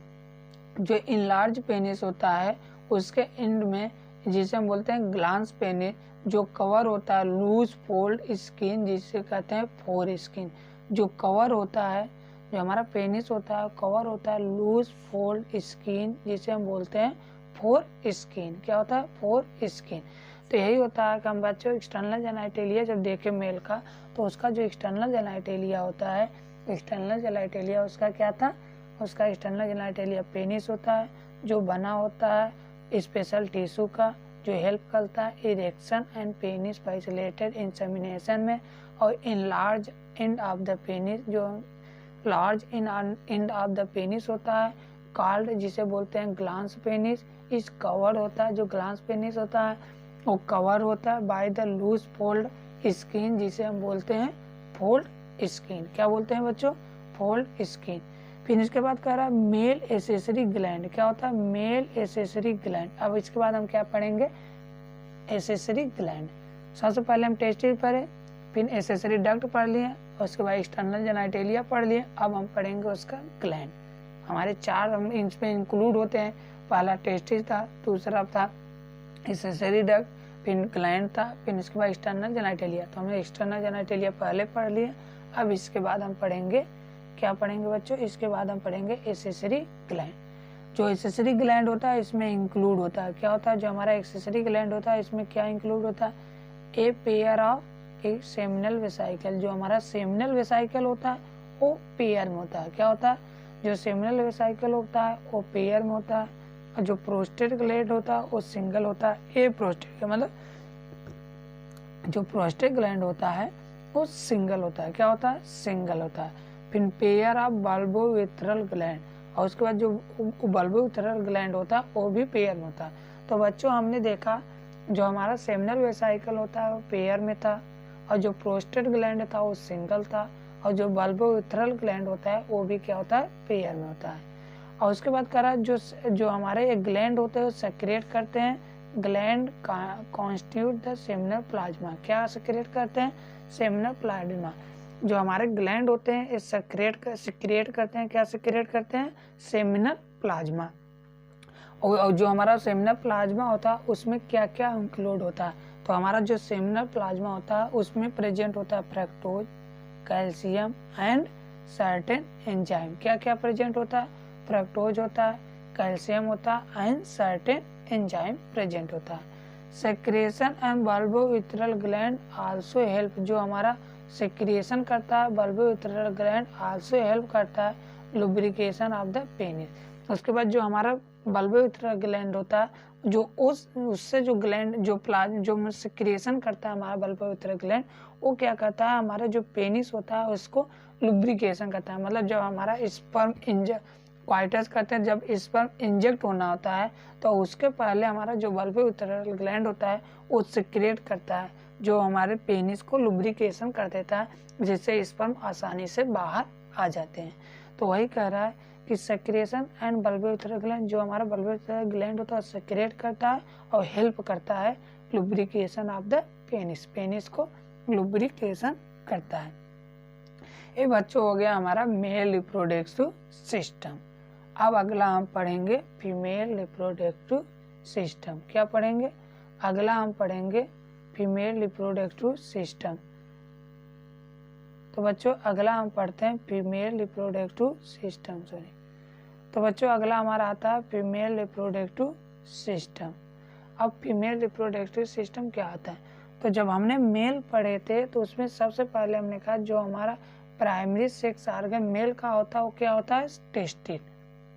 जो इनलार्ज पेनिस होता है उसके इंड में, जिसे हम बोलते हैं ग्लांस पेनिस, जो कवर होता है लूज फोल्ड स्किन, जिसे कहते हैं फोर स्किन। जो कवर होता है, जो हमारा पेनिस होता है कवर होता है लूज फोल्ड स्किन, जिसे हम बोलते हैं फोर स्किन। क्या होता है, फोर स्किन। तो यही होता है कि हम बच्चों एक्सटर्नल जेनाइटेलिया जब देखें मेल का, तो उसका जो एक्सटर्नल जेनाइटेलिया होता है, एक्सटर्नल जेनाइटेलिया उसका क्या था, उसका एक्सटर्नल जेनाइटेलिया पेनिस होता है जो बना होता है स्पेशल टिश्यू का, जो हेल्प करता है erection and penis facilitated insemination में। और in large end of the penis, जो large end of the penis होता है कॉल्ड, जिसे बोलते हैं ग्लांस पेनिस, इस कवर होता है, जो ग्लांस पेनिस होता है वो कवर होता है by the loose fold skin, जिसे हम बोलते हैं फोल्ड स्किन। क्या बोलते हैं बच्चों, फोल्ड स्किन। फिर इसके बाद कह रहा है मेल एसेसरी ग्लैंड। क्या होता है, मेल एसेसरी ग्लैंड। अब इसके बाद हम क्या पढ़ेंगे, एसेसरी ग्लैंड। सबसे पहले हम टेस्टिस पढ़े, फिर एसेसरी डक्ट पढ़ लिए, उसके बाद एक्सटर्नल जेनाइटेलिया पढ़ लिए। अब हम पढ़ेंगे उसका ग्लैंड। हमारे 4 इसमें इंक्लूड होते हैं। पहला टेस्टिस था, दूसरा था एक्सेसरी डक्ट, फिर ग्लैंड था, फिर इसके बाद एक्सटर्नल जेनिटलिया। तो हमने एक्सटर्नल जेनिटलिया पहले पढ़ लिया। अब इसके बाद हम पढ़ेंगे, क्या पढ़ेंगे बच्चों, इसके बाद हम पढ़ेंगे एक्सेसरी ग्लैंड। जो एक्सेसरी ग्लैंड होता है इसमें इंक्लूड होता है, क्या होता है, जो हमारा एक्सेसरी ग्लैंड होता है इसमें क्या इंक्लूड होता है, a pair of A seminal vesicle. जो हमारा सेमिनल वेसाइकल होता है वो पेयर में होता है, क्या होता है, जो सेमिनल वेसाइकल होता है वो पेयर में होता है, और जो प्रोस्टेट ग्लैंड होता है वो सिंगल होता है। ए प्रोस्टेट मतलब जो प्रोस्टेट ग्लैंड होता है वो सिंगल होता है, क्या होता है, सिंगल होता है। फिर पेयर ऑफ बल्बोविथरल ग्लैंड, और उसके बाद जो बल्बोविथरल ग्लैंड होता है वो भी पेयर में होता है। तो बच्चों हमने देखा जो हमारा सेमिनल वेसाइकल होता है वो पेयर में था, और जो प्रोस्टेट ग्लैंड था वो सिंगल था, और जो बल्बोविथरल ग्लैंड होता है वो भी क्या होता है, पेयर में होता है। और उसके बाद करा जो हमारे ग्लैंड होते हैं वो सेक्रेट करते हैं, gland constitute the seminal plasma. क्या सेक्रेट करते हैं, सेमिनल प्लाज्मा। जो हमारे ग्लैंड होते हैं ये सेक्रेट करते हैं, क्या सेक्रेट करते हैं, सेमिनल प्लाज्मा। और जो हमारा सेमिनल प्लाज्मा होता है उसमें क्या क्या इंक्लूड होता है, तो हमारा जो सेमिनल प्लाज्मा होता है उसमें प्रेजेंट होता है fructose, calcium and certain enzyme. क्या क्या प्रेजेंट होता है, फ्रक्टोज होता है, कैल्शियम होता है एंड सर्टेन एंजाइम प्रेजेंट होता है। Secretion and bulbourethral gland also help, जो हमारा सेक्रेशन करता है बल्बोविथरल ग्लैंड आल्सो हेल्प करता है लुब्रिकेशन ऑफ द पेनिस। उसके बाद जो हमारा बल्बोविथरल ग्लैंड होता है जो उससे जो ग्लैंड जो सेक्रेशन करता है हमारा बल्बोविथरल ग्लैंड, वो क्या करता है, हमारा जो पेनिस होता है उसको लुब्रिकेशन करता है। मतलब जब हमारा स्पर्म क्वाइटस करते हैं, जब स्पर्म इंजेक्ट होना होता है तो उसके पहले हमारा जो बल्बोविथरल ग्लैंड होता है वो सेक्रेट करता है, जो हमारे पेनिस को लुब्रिकेशन कर देता है, जिससे स्पर्म आसानी से बाहर आ जाते हैं। तो वही कह रहा है कि सेक्रेशन एंड बल्बोविथरल ग्लैंड, जो हमारा बल्बोविथरल ग्लैंड होता है सेक्रेट करता है और हेल्प करता है lubrication of the penis, penis को लुब्रिकेशन करता है। ये बच्चों हो गया हमारा मेल रिप्रोडक्टिव सिस्टम। अब अगला हम पढ़ेंगे फीमेल रिप्रोडक्टिव सिस्टम। क्या पढ़ेंगे, अगला हम पढ़ेंगे फीमेल रिप्रोडक्टिव सिस्टम। तो बच्चों अगला हम पढ़ते हैं फीमेल रिप्रोडक्टिव सिस्टम, तो बच्चों अगला हमारा आता है फीमेल रिप्रोडक्टिव सिस्टम। अब फीमेल रिप्रोडक्टिव सिस्टम क्या आता है, तो जब हमने मेल पढ़े थे तो उसमें सबसे पहले हमने कहा जो हमारा प्राइमरी सेक्स ऑर्गन मेल का होता है वो क्या होता है, टेस्टिस।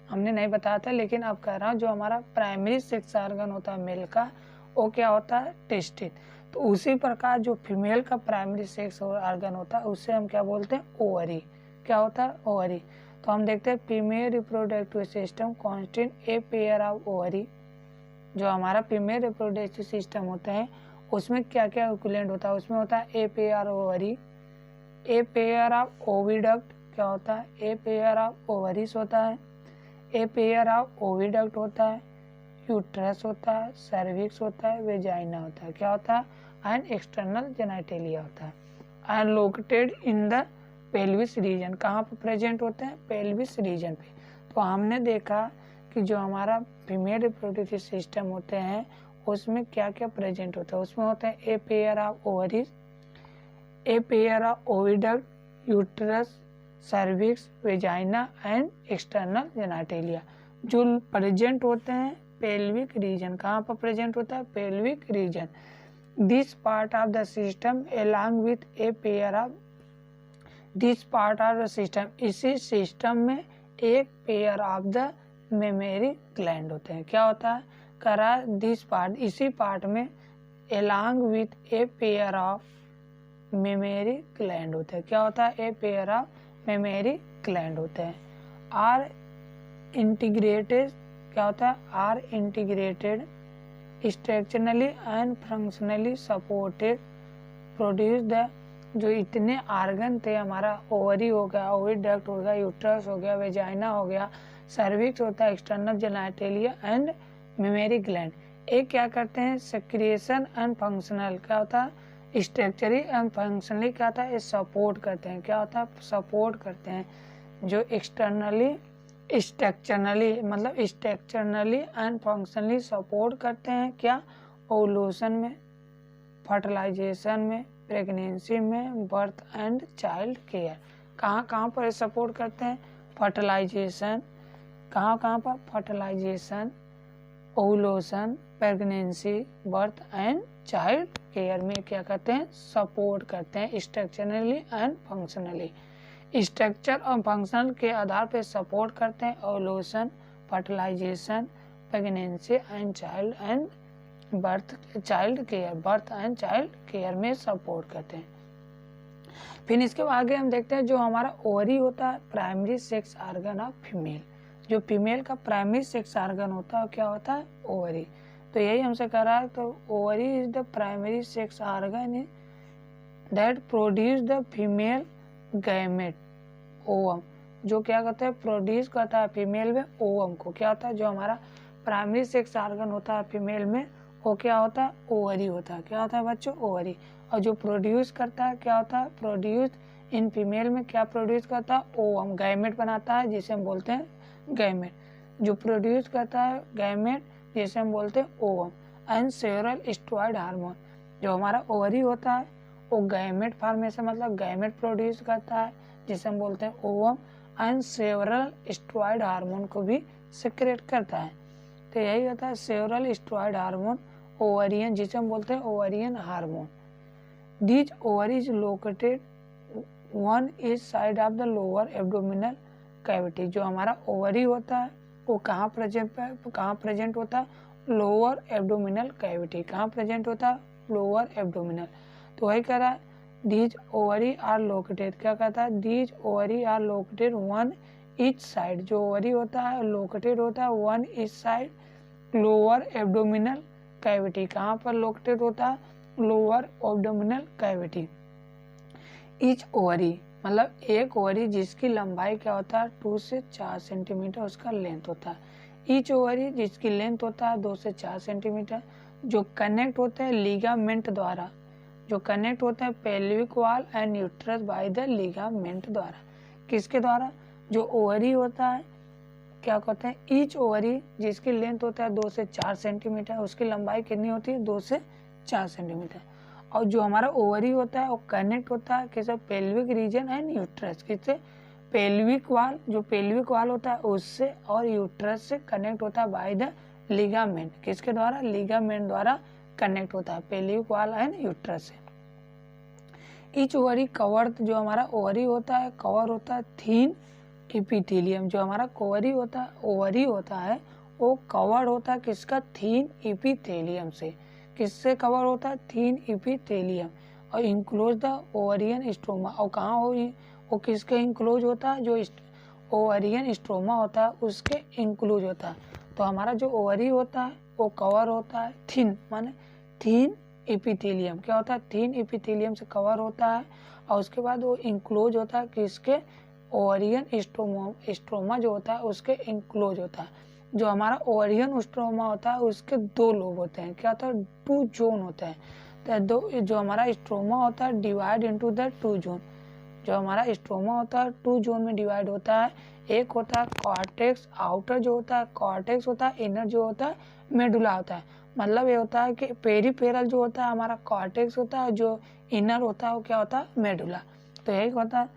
हमने नहीं बताया था लेकिन अब कह रहा हूँ, जो हमारा प्राइमरी सेक्स ऑर्गन होता है मेल का वो क्या होता है, टेस्टिस। तो उसी प्रकार जो फीमेल का प्राइमरी सेक्स ऑर्गन होता है उससे हम क्या बोलते हैं, ओवरी। क्या होता है, ओवरी। तो हम देखते हैं female reproductive system constitute A pair of ovary. जो हमारा फीमेल रिप्रोडक्टिव सिस्टम होता है उसमें क्या क्या इक्विवेलेंट होता है, उसमें होता है a pair of ovary, A pair of oviduct, क्या होता है, ए पेयर ऑफ ओवरीज होता है, ए पेयर ऑफ ओविडक्ट होता है, यूट्रस होता है, सर्विक्स होता है, वेजाइना होता है, क्या होता है, एंड एक्सटर्नल जेनिटलिया होता है। And located in the pelvis region, कहाँ पर प्रेजेंट होते हैं, पेल्विस रीजन पे। तो हमने देखा कि जो हमारा फीमेल रिप्रोडक्टिव सिस्टम होते हैं उसमें क्या क्या प्रेजेंट होता है, उसमें होता है a pair of ovaries, A pair of oviduct, uterus, cervix, vagina and external genitalia. जो प्रेजेंट होते हैं पेल्विक रीजन, कहाँ पर प्रेजेंट होता है, pelvic region. This part of the system along with A pair of, this part of the system, इसी system में एक pair of the mammary gland होते हैं। क्या होता है, करा दिस पार्ट, इसी पार्ट में along with A pair of mammary gland होते हैं। क्या होता है, a pair of mammary gland होते हैं। आर इंटीग्रेटेड, क्या होता है, are integrated structurally and functionally supported produce the, जो इतने आर्गन थे हमारा, ओवरी हो गया, ओविडक्ट हो गया, यूट्रस हो गया, वेजाइना हो गया, सर्विक्स होता है, external genitalia and mammary gland, ये क्या करते हैं, सेक्रिएशन एंड फंक्शनल, क्या होता है, स्ट्रक्चरली एंड फंक्शनली क्या होता है, सपोर्ट करते हैं। क्या होता है, सपोर्ट करते हैं। जो एक्सटर्नली स्ट्रक्चरली मतलब स्ट्रक्चरली एंड फंक्शनली सपोर्ट करते हैं क्या, ओवुलेशन में, फर्टिलाइजेशन में, प्रेगनेंसी में, बर्थ एंड चाइल्ड केयर। कहाँ कहाँ पर सपोर्ट करते हैं, फर्टिलाइजेशन, कहाँ कहाँ पर, fertilization, ovulation, pregnancy, birth and child care में क्या करते हैं, सपोर्ट करते हैं स्ट्रक्चरली एंड फंक्शनली। स्ट्रक्चर और फंक्शनल के आधार पर सपोर्ट करते हैं ovulation, fertilization, pregnancy and birth and child care में सपोर्ट करते हैं। फिर इसके आगे हम देखते हैं जो हमारा ओवरी होता है, primary sex organ of female. जो फीमेल का प्राइमरी सेक्स ऑर्गन होता है क्या होता है, ओवरी। तो यही हमसे कह रहा है, तो ovary is the primary sex organ that produce the female gamete, ovum. जो क्या करता है, प्रोड्यूस करता है फीमेल में ओवम को। क्या होता है, जो हमारा प्राइमरी सेक्स ऑर्गन होता है फीमेल में, वो क्या होता है, ओवरी होता है। क्या होता है बच्चों, ओवरी। और जो प्रोड्यूस करता है क्या होता है, प्रोड्यूस इन फीमेल में क्या प्रोड्यूस करता है, ओवम, गैमेट बनाता है जिसे हम बोलते हैं गैमेट। जो प्रोड्यूस करता है गैमेट जिसे हम बोलते हैं ovum. And several steroid hormone. जो हमारा ओवरी होता है वो गैमेट फॉर्मेशन मतलब गैमेट प्रोड्यूस करता है जिसे हम बोलते हैं ovum. And several steroid hormone को भी सिक्रेट करता है। तो यही होता है सेवरल स्टेरॉइड हार्मोन, ओवरियन, जिसे हम बोलते हैं ovarian hormone. These ovaries located one each side of the lower abdominal cavity। जो हमारा ओवरी होता है वो कहाँ प्रेजेंट होता है, लोअर एब्डोमिनल कैविटी। कहाँ प्रेजेंट होता है, लोअर एब्डोमिनल। तो वही कह रहा है these ovary are located, क्या कहता है, these ovary are located one each side। जो ओवरी होता है लोकेटेड होता है one each side lower abdominal cavity. कहाँ पर लोकेटेड होता है, lower abdominal cavity. Each ovary मतलब एक ओवरी जिसकी लंबाई क्या होता है 2 से 4 सेंटीमीटर उसका लेंथ होता है। ईच ओवरी जिसकी लेंथ होता है 2 से 4 सेंटीमीटर। जो कनेक्ट होते हैं लिगामेंट द्वारा, जो कनेक्ट होते हैं pelvic wall and uterus bye the ligament द्वारा। किसके द्वारा, जो ओवरी होता है क्या कहते हैं, ईच ओवरी जिसकी लेंथ होता है 2 से 4 सेंटीमीटर, उसकी लंबाई कितनी होती है 2 से 4 सेंटीमीटर। और जो हमारा ओवरी होता है वो कनेक्ट होता है किसे, पेल्विक रीजन एंड यूट्रस। किससे, पेल्विक वॉल, जो पेल्विक वॉल होता है उससे और यूट्रस से कनेक्ट होता है बाय द लिगामेंट। किसके द्वारा, लिगामेंट द्वारा कनेक्ट होता है पेल्विक वॉल एंड यूट्रस से। ईच ओवरी कवर्ड, जो हमारा ओवरी होता है कवर होता है थीन एपिथेलियम। जो हमारा ओवरी होता है वो कवर होता है किसका, थीन एपिथेलियम से। किससे कवर होता है, थीन एपिथेलियम। और इंक्लोज द ओवरियन स्ट्रोमा। और कहाँ हो वो किसके इंक्लोज होता है, जो ओवरियन स्ट्रोमा होता है उसके इंक्लोज होता है। तो हमारा जो ओवरी होता है वो कवर होता है थीन माने थीन एपिथेलियम। क्या होता है, थीन एपिथेलियम से कवर होता है। और उसके बाद वो इंक्लोज होता है किसके, ओवरियन स्ट्रोमा जो होता है उसके इंक्लोज होता है। जो हमारा ओवरियन स्ट्रोमा होता है उसके 2 लोब होते हैं। क्या होता है, 2 जोन होते हैं। तो जो हमारा स्ट्रोमा होता है डिवाइड इनटू द 2 जोन। जो हमारा स्ट्रोमा होता है 2 जोन में डिवाइड होता है। एक होता है कॉर्टेक्स आउटर जो होता है कॉर्टेक्स होता है, इनर जो होता है मेडुला होता है। मतलब ये होता है कि पेरिफेरल जो होता है हमारा कॉर्टेक्स होता है, जो इनर होता है वो क्या होता है, मेडुला। तो यही होता है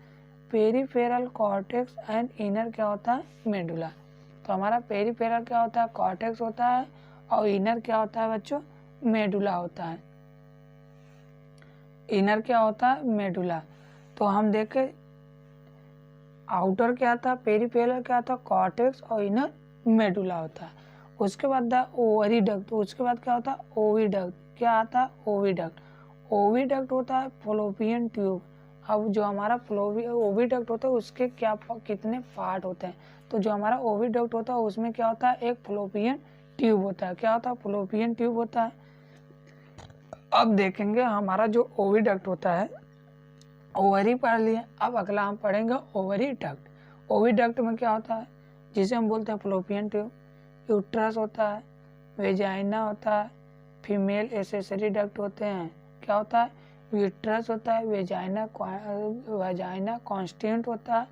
पेरिफेरल, कॉर्टेक्स एंड इनर क्या होता है, मेडुला। तो हमारा पेरिफेरल क्या होता है, कॉर्टेक्स होता है, और इनर क्या होता है बच्चों, मेडुला होता है। इनर क्या होता है, मेडुला। तो हम देखें आउटर क्या था, पेरिफेरल क्या था, कॉर्टेक्स, और इनर मेडुला होता है। उसके बाद द ओविडक्ट, उसके बाद क्या होता है, ओविडक्ट। क्या आता है, ओविडक्ट। ओविडक्ट होता है फलोपियन ट्यूब। अब जो हमारा ओविडक्ट होता है उसके क्या कितने पार्ट होते हैं। तो जो हमारा ओविडक्ट होता है उसमें क्या होता है, एक फलोपियन ट्यूब होता है। क्या होता है, फलोपियन ट्यूब होता है। अब देखेंगे हमारा जो ओविडक्ट होता है, ओवरी पढ़ लिए, अब अगला हम पढ़ेंगे ओवरी डक्ट। ओविडक्ट में क्या होता है, जिसे हम बोलते हैं फलोपियन ट्यूब। यूट्रस होता है, वेजाइना होता है, फीमेल एसेसरी डक्ट होते हैं। क्या होता है, यूट्रस होता है, वेजाइना कॉन्स्टेंट होता है,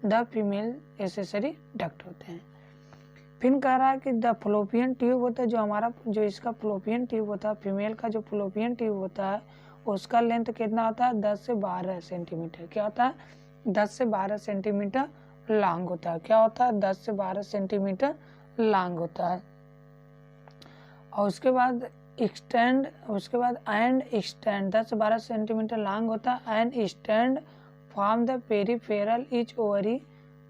द फीमेल एसेसरी डक्ट होते हैं। फिर कह रहा है कि द फ्लोपियन ट्यूब होता है, जो इसका फ्लोपियन ट्यूब होता है, फीमेल का जो फ्लोपियन ट्यूब होता है उसका लेंथ कितना होता है 10 से 12 सेंटीमीटर। क्या होता है 10 से 12 सेंटीमीटर लॉन्ग होता है। क्या होता है 10 से 12 सेंटीमीटर लॉन्ग होता है। और उसके बाद एंड एक्सटेंड 10 से 12 सेंटीमीटर लॉन्ग होता है and extend from the peripheral each ovary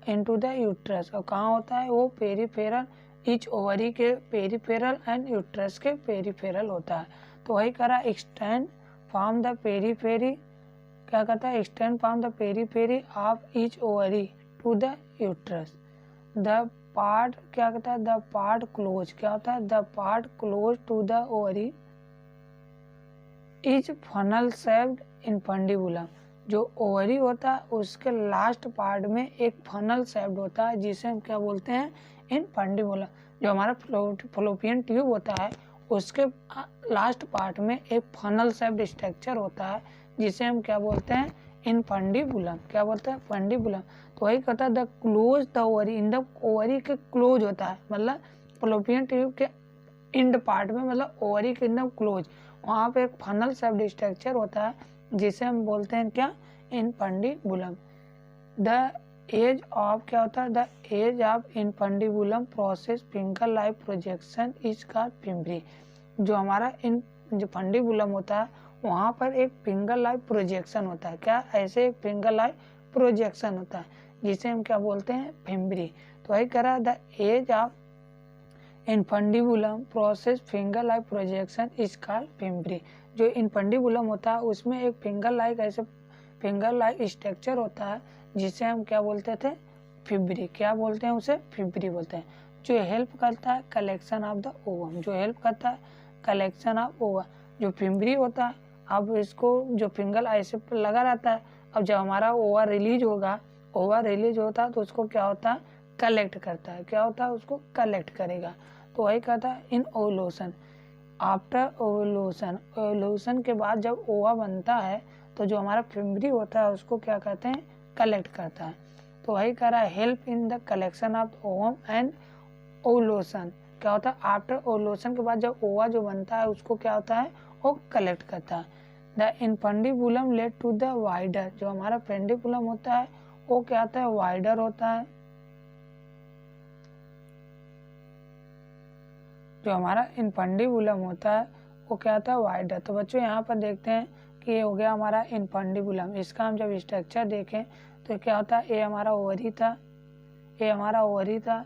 into the uterus. और कहाँ होता है वो पेरिफेरल ईच ओवरी के पेरिफेरल एंड यूट्रस के पेरिफेरल होता है। तो वही करा एक्सटेंड फ्रॉम द पेरीफेरी, क्या कहता है extend from the periphery of each ovary to the uterus. The part क्या कहता है द पार्ट क्लोज, क्या होता है the part close to the ovary is funnel shaped infundibulum. जो ओवरी होता है उसके लास्ट पार्ट में एक फनल शेप्ड होता है जिसे हम क्या बोलते हैं इनफंडिबुलम। जो हमारा फ्लोपियन ट्यूब होता है उसके लास्ट पार्ट में एक फनल शेप्ड स्ट्रक्चर होता है जिसे हम क्या बोलते हैं इनफंडिबुलम। क्या बोलते हैं फंडिबुलम। तो वही कहता है the close the ovary, in the ovary के क्लोज होता है, मतलब फ्लोपियन ट्यूब के इंड पार्ट में, मतलब ओवरी के एकदम क्लोज वहाँ पे एक फनल शेप्ड स्ट्रक्चर होता है जिसे हम बोलते हैं क्या इनफंडिबुलम। द एज ऑफ क्या होता है the as of infundibulum process finger like projection is called fimbriae. जो हमारा जो फंडिबुलम होता है वहाँ पर एक फिंगर लाइक प्रोजेक्शन होता है। क्या ऐसे एक फिंगर लाइक प्रोजेक्शन होता है जिसे हम क्या बोलते हैं फिम्बरी। तो वही करा the as of infundibulum process finger like projection is called fimbriae. जो इनफंडिबुलम होता है उसमें एक फिंगर लाइक स्ट्रक्चर होता है जिसे हम क्या बोलते थे फिब्री। क्या बोलते हैं उसे फिब्री बोलते हैं। जो हेल्प करता है कलेक्शन ऑफ द ओवम, जो हेल्प करता है कलेक्शन ऑफ ओवम। जो फिब्री होता है अब इसको जो फिंगर ऐसे लगा रहता है, अब जब हमारा ओवर रिलीज होता है तो उसको क्या होता है कलेक्ट करता है। क्या होता है उसको कलेक्ट करेगा। तो वही कहता है इन ओवुलेशन आफ्टर ओवुलेशन के बाद जब ओवा बनता है तो जो हमारा फिम्बरी होता है उसको क्या कहते हैं कलेक्ट करता है। तो वही कह रहा है help in the collection of ovum and ovulation. क्या होता है आफ्टर ओवुलेशन के बाद जब ओवा जो बनता है उसको क्या होता है वो कलेक्ट करता है। The infundibulum led to the wider. जो हमारा पेंडिबुलम होता है वो क्या होता है वाइडर होता है। जो हमारा इनफंडिबुलम होता है वो क्या होता है वाइडर। तो बच्चों यहाँ पर देखते हैं कि ये हो गया हमारा इनफंडिबुलम। इसका हम जब स्ट्रक्चर देखें तो क्या होता है ये हमारा ओवरी था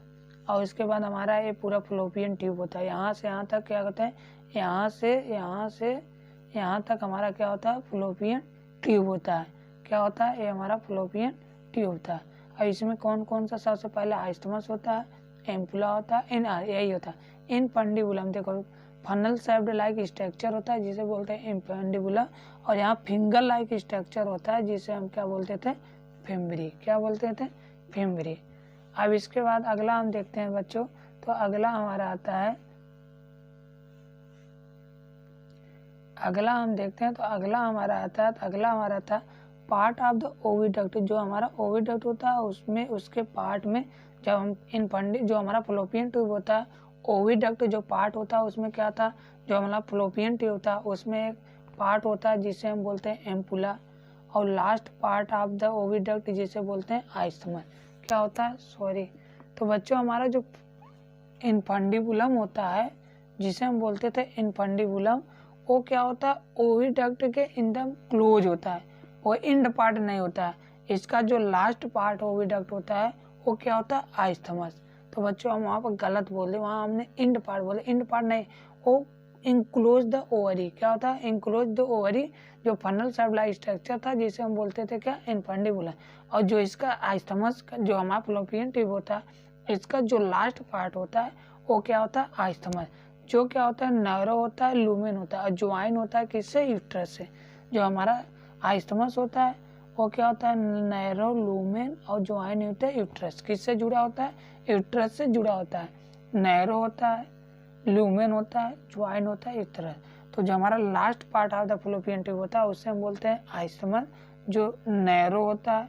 और इसके बाद हमारा ये पूरा फ्लोपियन ट्यूब होता है। यहाँ से यहाँ तक क्या कहते हैं यहाँ से यहाँ तक हमारा क्या होता है फ्लोपियन ट्यूब होता है। क्या होता है ये हमारा फ्लोपियन ट्यूब था। और इसमें कौन कौन सा सबसे पहले आइस्थमस होता है, एम्पुला होता है, यही होता है इनफंडिबुलम। देखो फनल शेप्ड लाइक स्ट्रक्चर होता है जिसे बोलते हैं इनफंडिबुलम और यहाँ फिंगर लाइक स्ट्रक्चर होता है जिसे हम क्या बोलते थे फिम्बरी। क्या बोलते थे फिम्बरी। अब इसके बाद अगला हम देखते हैं बच्चों। तो अगला हमारा आता है अगला हमारा था पार्ट ऑफ द ओविडक्ट। जो हमारा ओविडक्ट होता है उसमें उसके पार्ट में जब हम जो हमारा फ्लोपियन ट्यूब होता है ओविडक्ट जो पार्ट होता है उसमें क्या था जो हमारा फ्लोपियन ट्यूब होता है उसमें एक पार्ट होता है जिसे हम बोलते हैं एम्पुला और last part of the oviduct जिसे बोलते हैं आइस्थमस। क्या होता है तो बच्चों हमारा जो इनफंडिबुलम होता है जिसे हम बोलते थे इनफंडिबुलम वो क्या होता है ओविडक्ट के एकदम क्लोज होता है, वो इंड पार्ट नहीं होता है। इसका जो लास्ट पार्ट ओविडक्ट होता है वो क्या होता है आइस्थमस। तो बच्चों हम वहाँ पर गलत बोले, वहाँ हमने इंड पार्ट बोले, इंड पार्ट नहीं, वो इंक्लोज द ओवरी। क्या होता है इंक्लोज द ओवरी जो फनल शेप्ड लाइक स्ट्रक्चर था जिसे हम बोलते थे क्या इनफंडिबुलम। और जो इसका आइस्थमस जो हमारा फ्लोपियन ट्यूब होता है इसका जो लास्ट पार्ट होता है वो क्या होता है आइस्थमस। जो क्या होता है नैरो होता है, लूमेन होता है और ज्वाइन होता है किससे यूट्रस से। जो हमारा आइस्थमस होता है वो क्या होता है नैरो, लूमेन और ज्वाइन होता है यूट्रस। किससे जुड़ा होता है यूट्रस से जुड़ा होता है। नैरो होता है, लूमेन होता है, ज्वाइन होता है यूट्रस। तो जो हमारा last part of the fallopian tube होता है उससे हम बोलते हैं आइस्थमस। जो नैरो होता है,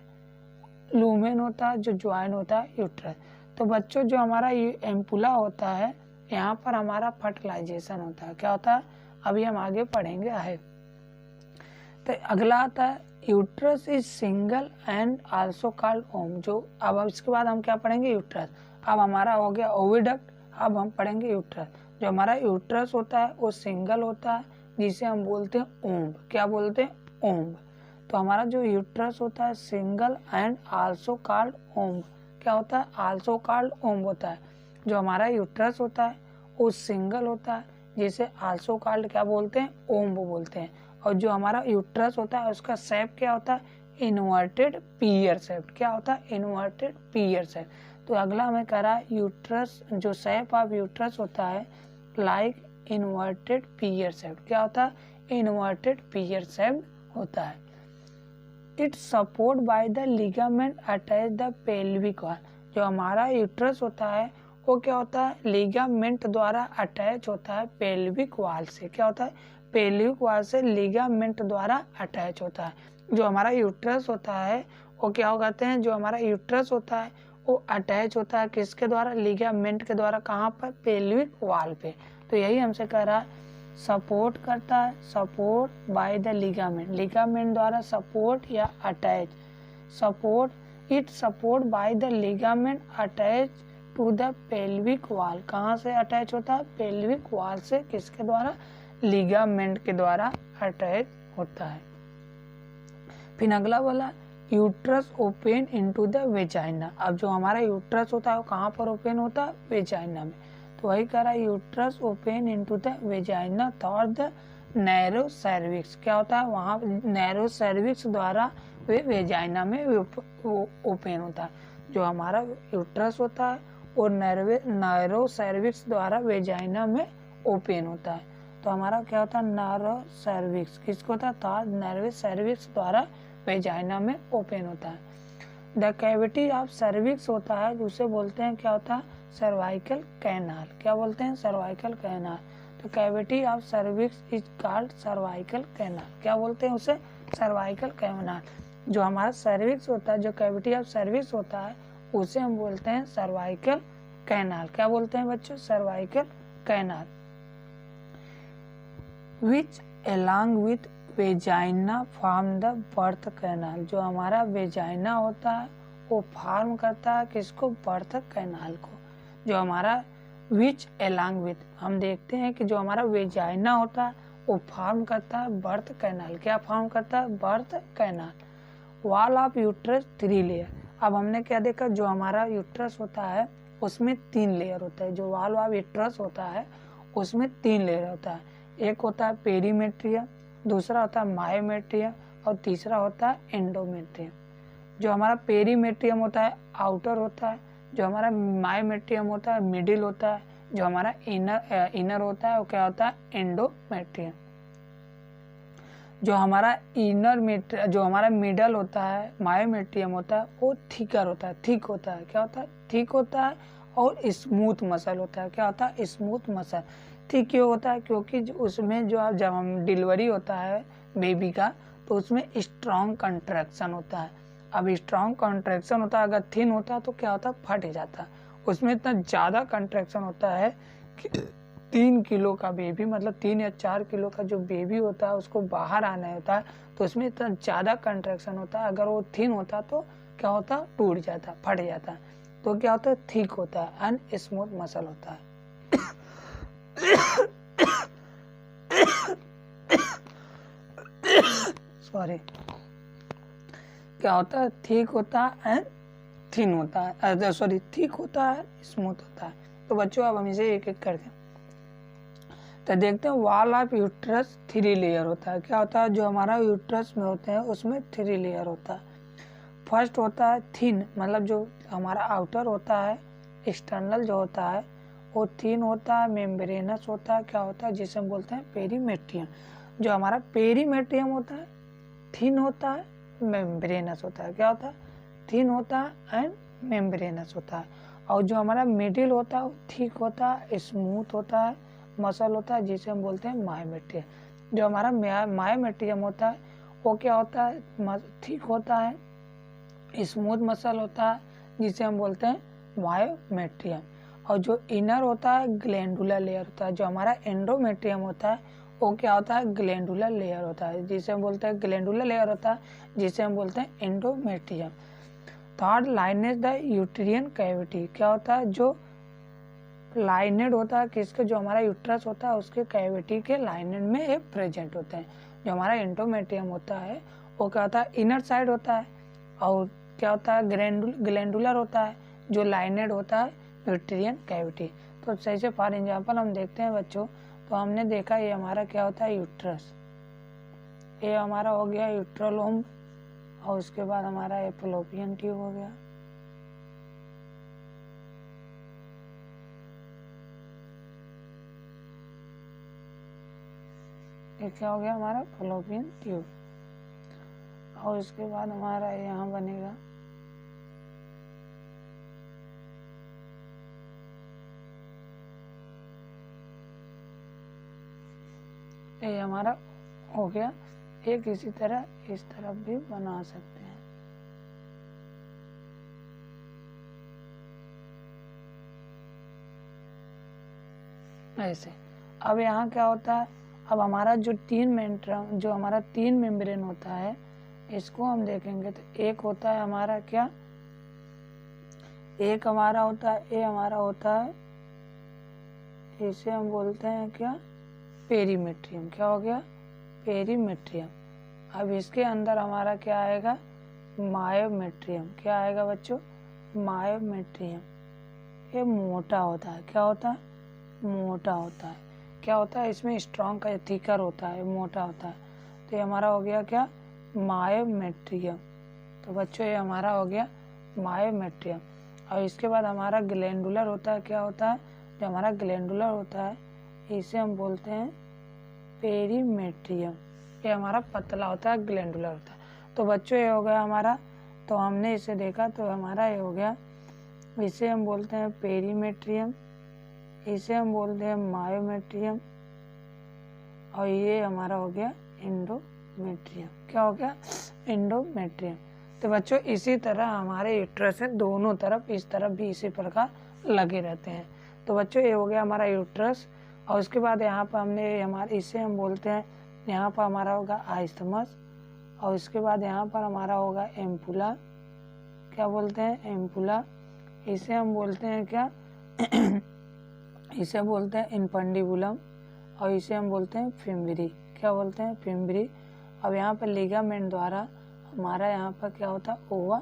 लूमेन होता है, जो ज्वाइन होता है यूट्रस। तो बच्चों जो हमारा एम्पुला होता है, यहाँ पर हमारा फर्टिलाइजेशन होता है। क्या होता है, अभी हम आगे पढ़ेंगे है। तो अगला आता है uterus is single and also called womb. जो अब इसके बाद हम क्या पढ़ेंगे, यूट्रस। अब हमारा हो गया ओविडक्ट, अब हम पढ़ेंगे यूट्रस। जो हमारा यूट्रस होता है वो सिंगल होता है, जिसे हम बोलते हैं ओम्ब। क्या बोलते हैं, ओम्ब। तो हमारा जो यूट्रस होता है सिंगल एंड आल्सो कॉल्ड ओम्ब। क्या होता है, आल्सो कॉल्ड ओम्ब होता है। जो हमारा यूट्रस होता है वो सिंगल होता है, जिसे आल्सो कॉल्ड क्या बोलते हैं, ओम्ब बोलते हैं। और जो हमारा यूट्रस होता है उसका शेप क्या होता है, इन्वर्टेड पीयर शेप। क्या होता है, इन्वर्टेड पीयर शेप। तो अगला हमें कह रहा है यूट्रस, जो शेप ऑफ यूट्रस होता है लाइक इन्वर्टेड पीयर शेप। क्या होता है, इन्वर्टेड पीयर शेप होता है। It support by the ligament attach the pelvic wall. जो हमारा यूट्रस होता है वो क्या होता है, लिगामेंट द्वारा अटैच होता है पेल्विक वॉल से। क्या होता है, पेल्विक वॉल से लिगामेंट द्वारा अटैच होता है। जो हमारा यूट्रस होता है वो क्या कहते हैं, जो हमारा यूट्रस होता है वो अटैच होता है किसके द्वारा, लिगामेंट के द्वारा। कहाँ पर, पेल्विक वॉल पे। तो यही हमसे कह रहा है सपोर्ट करता है, support by the ligament, ligament द्वारा सपोर्ट या attach. Support, it support by the ligament attach to the pelvic wall. कहाँ से अटैच होता है, पेल्विक वॉल से। किसके द्वारा, लिगामेंट के द्वारा अटैच होता है। फिर अगला बोला uterus open into the vagina. अब जो हमारा यूट्रस होता है वो कहाँ पर ओपन होता है, वेजाइना में। तो वही कह रहा है uterus open into the vagina through the narrow cervix. क्या होता है, वहाँ नैरो सर्विक्स द्वारा वे वेजाइना में ओपन होता है। जो हमारा यूट्रस होता है वो नैरो सर्विक्स द्वारा वेजाइना में ओपन होता है। तो हमारा क्या होता है, नैरो सर्विक्स किसको होता है, नैरो सर्विक्स द्वारा वेजाइना में ओपन होता है। द कैविटी ऑफ सर्विक्स होता है, जिसे बोलते हैं क्या होता है, सर्वाइकल कैनाल। क्या बोलते हैं, सर्वाइकल कैनाल। तो cavity of cervix is called cervical canal. क्या बोलते हैं उसे, सर्वाइकल कैनाल। जो हमारा सर्विक्स होता है, जो कैविटी ऑफ सर्विक्स होता है उसे हम बोलते हैं सर्वाइकल कैनाल। क्या बोलते हैं बच्चों, cervical canal. Which along with vagina form the birth canal. जो हमारा वेजाइना होता है वो फॉर्म करता है किसको, बर्थ कैनाल को। जो हमारा विच along with, हम देखते हैं कि जो हमारा वेजाइना होता है वो फॉर्म करता है बर्थ कैनाल। क्या फॉर्म करता है, birth canal. Wall of uterus 3 layer. अब हमने क्या देखा, जो हमारा यूट्रस होता है उसमें 3 लेयर होता है। जो वॉल ऑफ यूट्रस होता है उसमें 3 लेयर होता है। एक होता है पेरीमेट्रियम, दूसरा होता है मायोमेट्रियम और तीसरा होता है एंडोमेट्रियम। जो हमारा पेरीमेट्रियम होता है आउटर होता है, जो हमारा मायोमेट्रियम होता है मिडिल होता है, जो हमारा इनर होता है वो क्या होता है, एंडोमेट्रियम। जो हमारा जो हमारा मिडल होता है मायोमेट्रियम होता है वो थिकर होता है, थिक होता है। क्या होता है, थिक होता है और स्मूथ मसल होता है। क्या होता है, स्मूथ मसल। ठीक क्यों होता है, क्योंकि उसमें जो जब हम डिलीवरी होता है बेबी का तो उसमें स्ट्रॉन्ग कंट्रैक्शन होता है। अब स्ट्रॉन्ग कंट्रैक्शन होता है, अगर थिन होता है तो क्या होता है, फट जाता है। उसमें इतना ज़्यादा कंट्रैक्शन होता है कि 3 किलो का बेबी, मतलब 3 या 4 किलो का जो बेबी होता है उसको बाहर आना होता है, तो उसमें इतना ज़्यादा कंट्रैक्शन होता है। अगर वो थिन होता तो क्या होता, टूट जाता, फट जाता। तो क्या होता है, थिक होता है एंड स्मूथ मसल होता है। सॉरी, क्या होता है, थिक होता है एंड थिन होता है, सॉरी थिक होता है स्मूथ होता है। तो बच्चों अब हम इसे एक एक करके तो देखते हैं। वॉल ऑफ यूट्रस 3 लेयर होता है। क्या होता है, जो हमारा यूट्रस में होते हैं उसमें 3 लेयर होता है। फर्स्ट होता है थिन, मतलब जो हमारा आउटर होता है एक्सटर्नल जो होता है वो थिन होता है, मेम्ब्रेनस होता है। क्या होता है, जिसे हम बोलते हैं पेरीमेट्रियम। जो हमारा पेरीमेट्रियम होता है थिन होता है, मेम्ब्रेनस होता है। क्या होता है, थिन होता है एंड मेम्ब्रेनस होता है। और जो हमारा मिडिल होता है वो थिक होता है, स्मूथ होता है, मसल होता है, जिसे हम बोलते हैं मायोमेट्रियम। जो हमारा मायोमेट्रियम होता है वो क्या होता है, थिक होता है स्मूथ मसल होता है जिसे हम बोलते हैं मायोमेट्रियम, और जो इनर होता है ग्लैंडुलर लेयर होता है। जो हमारा एंडोमेट्रियम होता है वो क्या होता है, ग्लैंडुलर लेयर होता है जिसे हम बोलते हैं ग्लैंडुलर लेयर होता है जिसे हम बोलते हैं endometrium. Third lines the uterine cavity, क्या होता है, जो लाइनेड होता है किसके, जो हमारा यूट्रस होता है उसके कैविटी के लाइनेड में ये प्रेजेंट होते हैं। जो हमारा एंडोमेट्रियम होता है वो क्या होता है, इनर साइड होता है, और क्या होता है, ग्लैंडुलर होता है जो लाइनेड होता है यूट्रियन कैविटी। तो सही से फॉर एग्जांपल हम देखते हैं बच्चों, तो हमने देखा ये हमारा क्या होता है यूट्रस, ये हमारा हो गया यूट्रोलोम, और उसके बाद हमारा ये फैलोपियन ट्यूब हो गया। ये क्या हो गया हमारा फैलोपियन ट्यूब, और उसके बाद हमारा यहाँ बनेगा ये हमारा हो गया। एक इसी तरह इस तरफ भी बना सकते हैं। ऐसे अब यहाँ क्या होता है, अब हमारा जो हमारा तीन मेम्ब्रेन होता है इसको हम देखेंगे तो एक होता है हमारा क्या, एक हमारा होता है, ये हमारा होता है, इसे हम बोलते हैं क्या, पेरीमेट्रियम। क्या हो गया, पेरीमेट्रियम। अब इसके अंदर हमारा क्या आएगा, मायोमेट्रियम। क्या आएगा बच्चों, मायोमेट्रियम। ये मोटा होता है, क्या होता है, मोटा होता है। क्या होता है, इसमें स्ट्रॉन्ग का थिकर होता है, मोटा होता है। तो ये हमारा हो गया क्या, मायोमेट्रियम। तो बच्चों ये हमारा हो गया मायोमेट्रियम। और इसके बाद हमारा ग्लैंडुलर होता है, क्या होता है, जो हमारा ग्लैंडुलर होता है इसे हम बोलते हैं पेरीमेट्रियम। ये हमारा पतला होता है, ग्लैंडुलर होता है। तो बच्चों ये हो गया हमारा, तो हमने इसे देखा तो हमारा ये हो गया, इसे हम बोलते हैं पेरीमेट्रियम, इसे हम बोलते हैं मायोमेट्रियम, और ये हमारा हो गया एंडोमेट्रियम। क्या हो गया, एंडोमेट्रियम। तो बच्चों इसी तरह हमारे यूट्रस है दोनों तरफ, इस तरफ भी इसी प्रकार लगे रहते हैं। तो बच्चों ये हो गया हमारा यूट्रस, और उसके बाद यहाँ पर हमने हमारे इसे हम बोलते हैं, यहाँ पर हमारा होगा आइस्थमस, और उसके बाद यहाँ पर हमारा होगा एम्पुला। क्या बोलते हैं, एम्पुला। इसे हम बोलते हैं क्या इसे बोलते हैं इनफंडिबुलम, और इसे हम बोलते हैं फिम्बरी। क्या बोलते हैं, फिम्बरी। अब यहाँ पर लिगामेंट द्वारा हमारा यहाँ पर क्या होता है, ओवा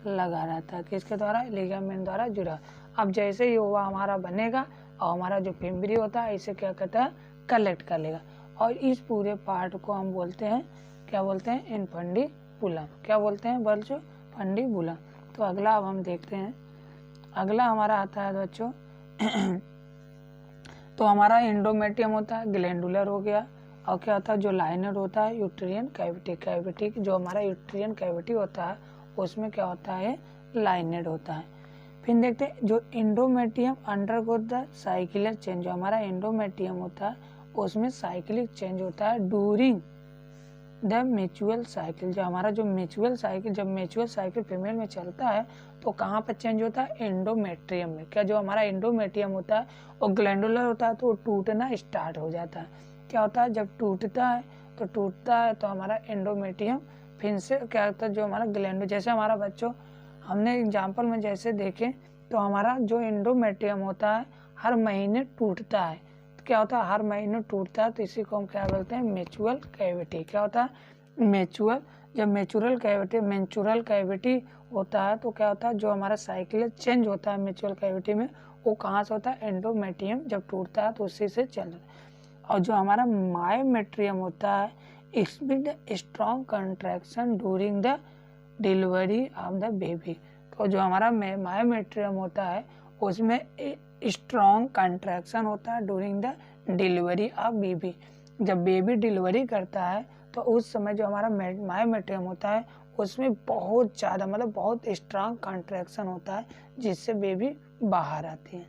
लगा रहता है, किसके द्वारा, लिगामेंट द्वारा जुड़ा। अब जैसे ही ओवा हमारा बनेगा और हमारा जो फिम्बरी होता है इसे क्या कहता है, कलेक्ट कर लेगा, और इस पूरे पार्ट को हम बोलते हैं, क्या बोलते हैं, इनफंडिबुलम। क्या बोलते हैं बच्चों, फंडिबुलम। तो अगला अब हम देखते हैं, अगला हमारा आता है बच्चों तो हमारा एंडोमेट्रियम होता है, ग्लैंडुलर हो गया, और क्या होता है, जो लाइनर होता है यूट्रियन कैविटी जो हमारा यूट्रियन कैविटी होता है उसमें क्या होता है, लाइनेड होता है। फिर देखते हैं जो endometrium undergo the cyclic change, जो हमारा एंडोमेट्रियम होता है उसमें साइक्लिक चेंज होता है ड्यूरिंग द म्यूचुअल साइकिल। जो हमारा जो म्यूचुअल साइकिल, जब म्यूचुअल साइकिल फीमेल में चलता है तो कहाँ पर चेंज होता है, एंडोमेट्रियम में। क्या जो हमारा एंडोमेट्रियम होता है वो ग्लैंडुलर होता है तो वो टूटना स्टार्ट हो जाता है। क्या होता है, जब टूटता है तो हमारा एंडोमेट्रियम फिर से क्या होता है, जो हमारा ग्लैंडो, जैसे हमारा बच्चों हमने एग्जाम्पल में जैसे देखें तो हमारा जो एंडोमेट्रियम होता है हर महीने टूटता है। क्या होता है, हर महीने टूटता है, तो इसी को हम क्या बोलते हैं, मेचुअल कैविटी। क्या होता है, मेचुअल। जब मेंचुरल कैविटी होता है तो क्या होता है, जो हमारा साइकिल चेंज होता है मेचुअल कैविटी में वो कहाँ से होता है, एंडोमेट्रियम जब टूटता है तो उसी से चल रहा है। और जो हमारा मायोमेट्रियम होता है इसमें strong contraction during the delivery of the baby. तो जो हमारा मायोमेट्रियम होता है उसमें स्ट्रॉन्ग कंट्रैक्शन होता है during the delivery of baby. जब बेबी डिलीवरी करता है तो उस समय जो हमारा मायोमेट्रियम होता है उसमें बहुत ज़्यादा मतलब बहुत स्ट्रॉन्ग कंट्रैक्शन होता है जिससे बेबी बाहर आती है।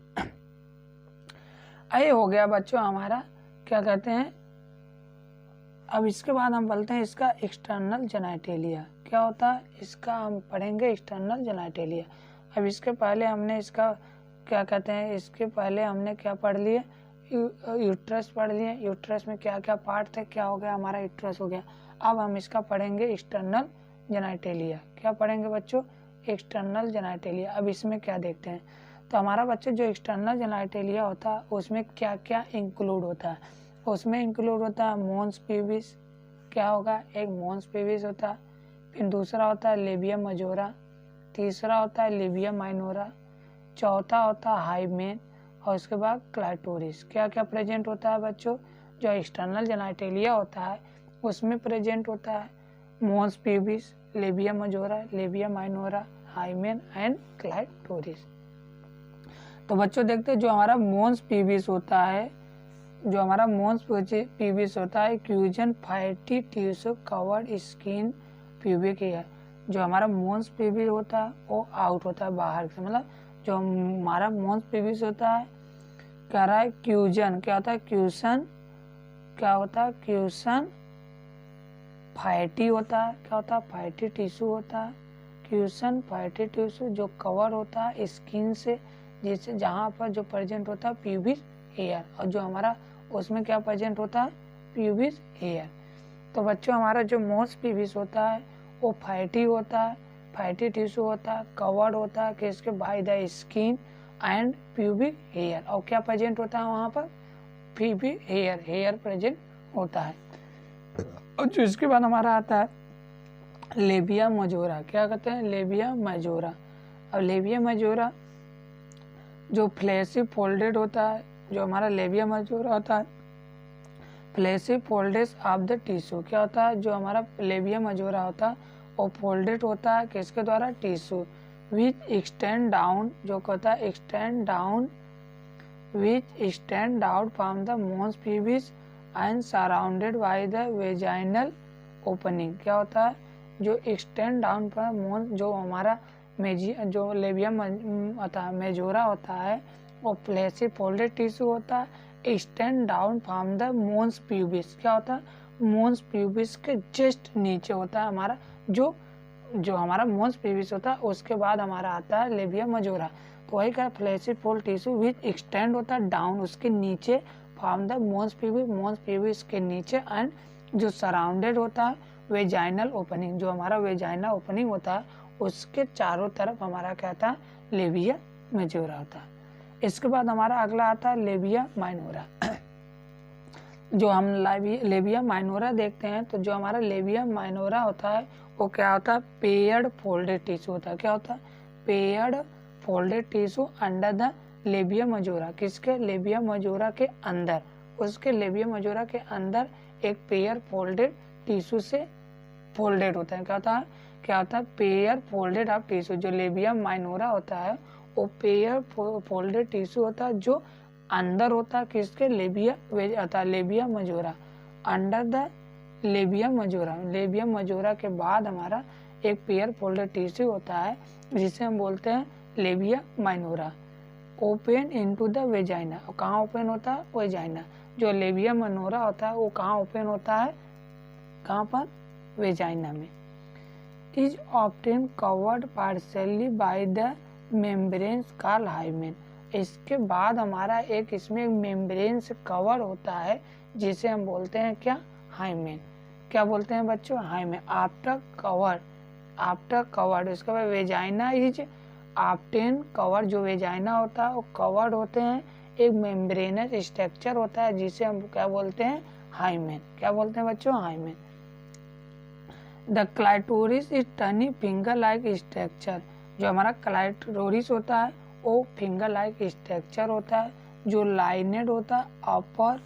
ये हो गया बच्चों हमारा क्या कहते हैं। अब इसके बाद हम बोलते हैं इसका एक्सटर्नल जेनिटेलिया। क्या होता है, इसका हम पढ़ेंगे एक्सटर्नल जेनिटलिया। अब इसके पहले हमने इसका क्या कहते हैं, इसके पहले हमने क्या पढ़ लिए, यूट्रस पढ़ लिए। यूट्रस में क्या क्या पार्ट थे, क्या हो गया हमारा यूट्रस हो गया। अब हम इसका पढ़ेंगे एक्सटर्नल जेनिटलिया। क्या पढ़ेंगे बच्चों, एक्सटर्नल जेनिटलिया। अब इसमें क्या देखते हैं, तो हमारा बच्चों जो एक्सटर्नल जेनिटलिया होता है उसमें क्या क्या इंक्लूड होता है। उसमें इंक्लूड होता है मोन्स पीविस, क्या होगा, एक मोन्स पीविस होता है, फिर दूसरा होता है लेबिया मजोरा, तीसरा होता है लेबिया माइनोरा, चौथा होता है हाइमेन, और उसके बाद क्लाइटोरिस। क्या क्या प्रेजेंट होता है बच्चों, जो एक्सटर्नल जेनिटलिया होता है उसमें प्रेजेंट होता है mons pubis, labia majora, labia minora, hymen and clitoris. तो बच्चों देखते हैं जो हमारा मोन्स पीविस होता है, जो हमारा मोन्स पीविस होता है cushion fatty tissue covered skin pubic hair. जो हमारा मोन्स पीविस होता है वो आउट होता है बाहर से, मतलब जो हमारा मोन्स पीविस होता है कह रहा है क्यूजन, क्या होता है क्यूसन, क्या होता है क्यूसन फैटी होता है, क्या होता है फैटी टिश्यू होता है, क्यूसन फैटी टिश्यू जो कवर होता है स्किन से, जिससे जहाँ पर जो प्रेजेंट होता है प्यूबिक हेयर, और जो हमारा उसमें क्या प्रेजेंट होता है प्यूबिक हेयर। तो बच्चों हमारा जो मोन्स पीविस होता है वो फैटी होता है, फैटी टिश्यू होता है, कवर्ड होता है किसके, by the skin and pubic hair, और क्या प्रेजेंट होता है वहाँ पर प्यूबिक हेयर, हेयर प्रेजेंट होता है। और जो इसके बाद हमारा आता है लेबिया मजोरा, क्या कहते हैं लेबिया मजोरा। अब लेबिया मजोरा जो फ्लैशी फोल्डेड होता है, जो हमारा लेबिया मजोरा होता है fleshy folded of the tissue, क्या होता है जो हमारा लेबिया मजोरा होता है वो फोल्डेड होता है किसके द्वारा, टिश्यू, विच एक्सटेंड डाउन, जो कहता है extend down, which extend out from the mons pubis and surrounded by the vaginal opening. क्या होता है जो एक्सटेंड डाउन पर मोन्स, जो हमारा जो लेबिया होता है मेजोरा होता है वो फ्लैशी फोल्डेड टिश्यू होता है, extend down from the mons pubis, क्या होता है मोन्स प्यूबिस के जस्ट नीचे होता है हमारा जो हमारा मोन्स प्यूबिस होता है। उसके बाद हमारा आता है लेबिया मजोरा, तो वही का fleshy fold tissue which extend होता है डाउन उसके नीचे फ्रॉम द मोन्स प्यूबिस के नीचे, एंड जो सराउंडेड होता है वेजाइनल ओपनिंग, जो हमारा वेजाइना ओपनिंग होता है उसके चारों तरफ हमारा क्या था लेबिया मेजोरा होता है। इसके बाद हमारा अगला आता है लेबिया माइनोरा। जो हम लेबिया माइनोरा देखते हैं, तो जो हमारा लेबिया माइनोरा होता है वो क्या होता है पेयर्ड फोल्डेड टिश्यू होता है, क्या होता है paired folded tissue under the labia majora, किसके लेबिया मजोरा के अंदर, उसके लेबिया मजोरा के अंदर एक पेयर फोल्डेड टिश्यू से फोल्डेड होता है, क्या होता है पेयर फोल्डेड ऑफ टिश्यू। जो लेबिया माइनोरा होता है वो पेयर फोल्डेड टिश्यू होता है जो अंदर होता है किसके लेबिया होता लेबिया मजोरा, अंडर द लेबिया मजोरा। लेबिया मजोरा के बाद हमारा एक पेयर फोल्डेड टिश्यू होता है जिसे हम बोलते हैं labia minora, open into the vagina. कहाँ ओपन होता है वेजाइना। जो लेबिया माइनोरा होता है वो कहाँ ओपन होता है, कहाँ पर वेजाइना में। Is often covered partially by the membranes called hymen. इसके बाद हमारा एक इसमें मेम्ब्रेन से कवर होता है जिसे हम बोलते हैं क्या हाइमेन। क्या बोलते हैं बच्चों हाइमेन। आफ्टर कवर्ड इसके बाद वेजाइना इज ऑफ्टन कवर, जो वेजाइना होता है वो कवर्ड होते हैं एक मेम्ब्रेनस स्ट्रक्चर होता है जिसे हम क्या बोलते हैं हाइमेन। क्या बोलते हैं बच्चों hymen. The clitoris is टर्नी finger like structure. जो हमारा क्लाइटोरिस होता है वो फिंगर लाइक स्ट्रक्चर होता है जो लाइनेड होता है upper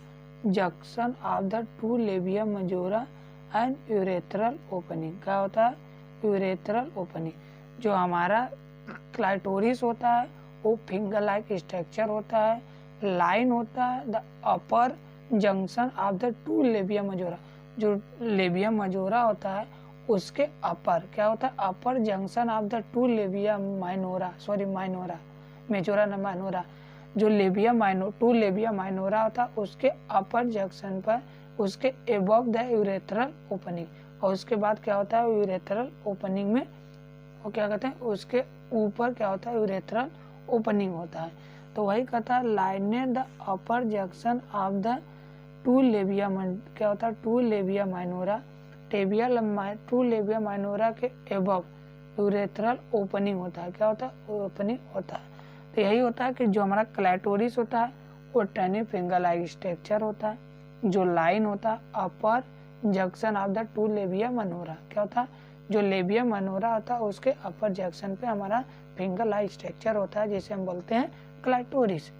junction of the two labia majora and urethral opening. क्या होता है यूरेथ्रल ओपनिंग। जो हमारा क्लाइटोरिस होता है वो फिंगर लाइक स्ट्रक्चर होता है, लाइन होता है the upper junction of the two labia majora. जो लेबिया मजोरा होता है उसके अपर क्या होता है upper junction of the two labia minora, majora न माइनोरा। जो टू लेबिया माइनोरा होता है उसके अपर जंक्शन पर उसके एबव द यूरेथ्रल ओपनिंग, और उसके बाद क्या होता है यूरेथ्रल ओपनिंग में, वो क्या कहते हैं उसके ऊपर क्या होता है यूरेथ्रल ओपनिंग होता है। तो वही कहता है lined the upper junction of the two labia, क्या होता है two labia minora, two labia minora के एबव यूरेथ्रल ओपनिंग होता है। क्या होता है ओपनिंग होता है। तो यही होता है कि जो हमारा क्लैटोरिस होता है वो टर्नी फिंगर लाइक स्ट्रक्चर होता है, जो लाइन होता है upper junction of the two labia minora, क्या होता है जो लेबिया माइनोरा होता है उसके अपर जंक्शन पे हमारा फिंगर लाइक स्ट्रक्चर होता है जिसे हम बोलते हैं clitoris.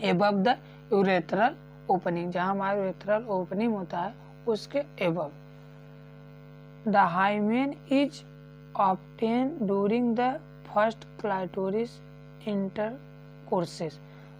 Above the urethral opening, जहाँ हमारा यूरेथ्रल ओपनिंग होता है उसके above. The hymen is obtain during the first clitoris intercourses,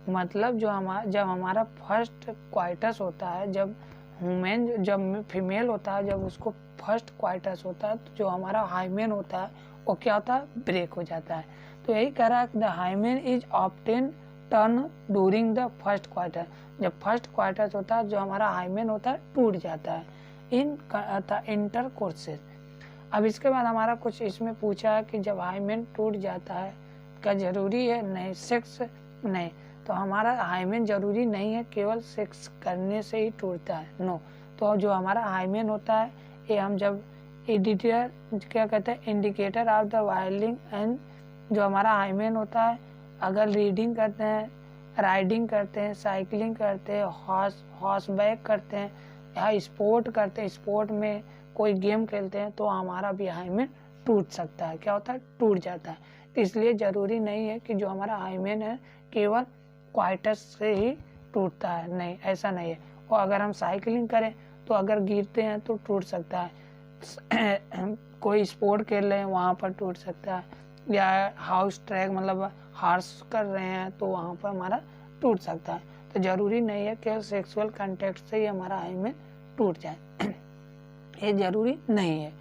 मतलब जब हमारा फर्स्ट क्वाइटस होता है, जब फीमेल होता है जब उसको फर्स्ट क्वाइटस होता है तो जो हमारा हाइमेन होता है वो क्या होता है ब्रेक हो जाता है। तो यही कह रहा है the hymen is obtain turn during the first quarter, जब फर्स्ट क्वार्टर होता है जो हमारा हाइमेन होता है टूट जाता है इन इंटरकोर्सेस। अब इसके बाद हमारा कुछ इसमें पूछा है कि जब हाइमेन टूट जाता है क्या जरूरी है, नहीं सेक्स नहीं, तो हमारा हाइमेन जरूरी नहीं है केवल सेक्स करने से ही टूटता है, नो। तो जो हमारा हाइमेन होता है ये हम जब एडिटर क्या कहते हैं indicator of the oiling and, जो हमारा हाइमेन होता है अगर रीडिंग करते हैं, राइडिंग करते हैं, साइकिलिंग करते हैं, हॉर्स बैक करते हैं या स्पोर्ट करते हैं, स्पोर्ट में कोई गेम खेलते हैं तो हमारा भी हाइमेन टूट सकता है, क्या होता है टूट जाता है। तो इसलिए ज़रूरी नहीं है कि जो हमारा हाइमेन है केवल क्वाइटस से ही टूटता है, नहीं ऐसा नहीं है। और अगर हम साइकिलिंग करें तो अगर गिरते हैं तो टूट सकता है, कोई स्पोर्ट खेल रहे हैं वहाँ पर टूट सकता है, या हाउस ट्रैक मतलब हॉर्स कर रहे हैं तो वहाँ पर हमारा टूट सकता है। तो ज़रूरी नहीं है कि सेक्सुअल कांटेक्ट से ही हमारा हाइमेन टूट जाए, ये ज़रूरी नहीं है।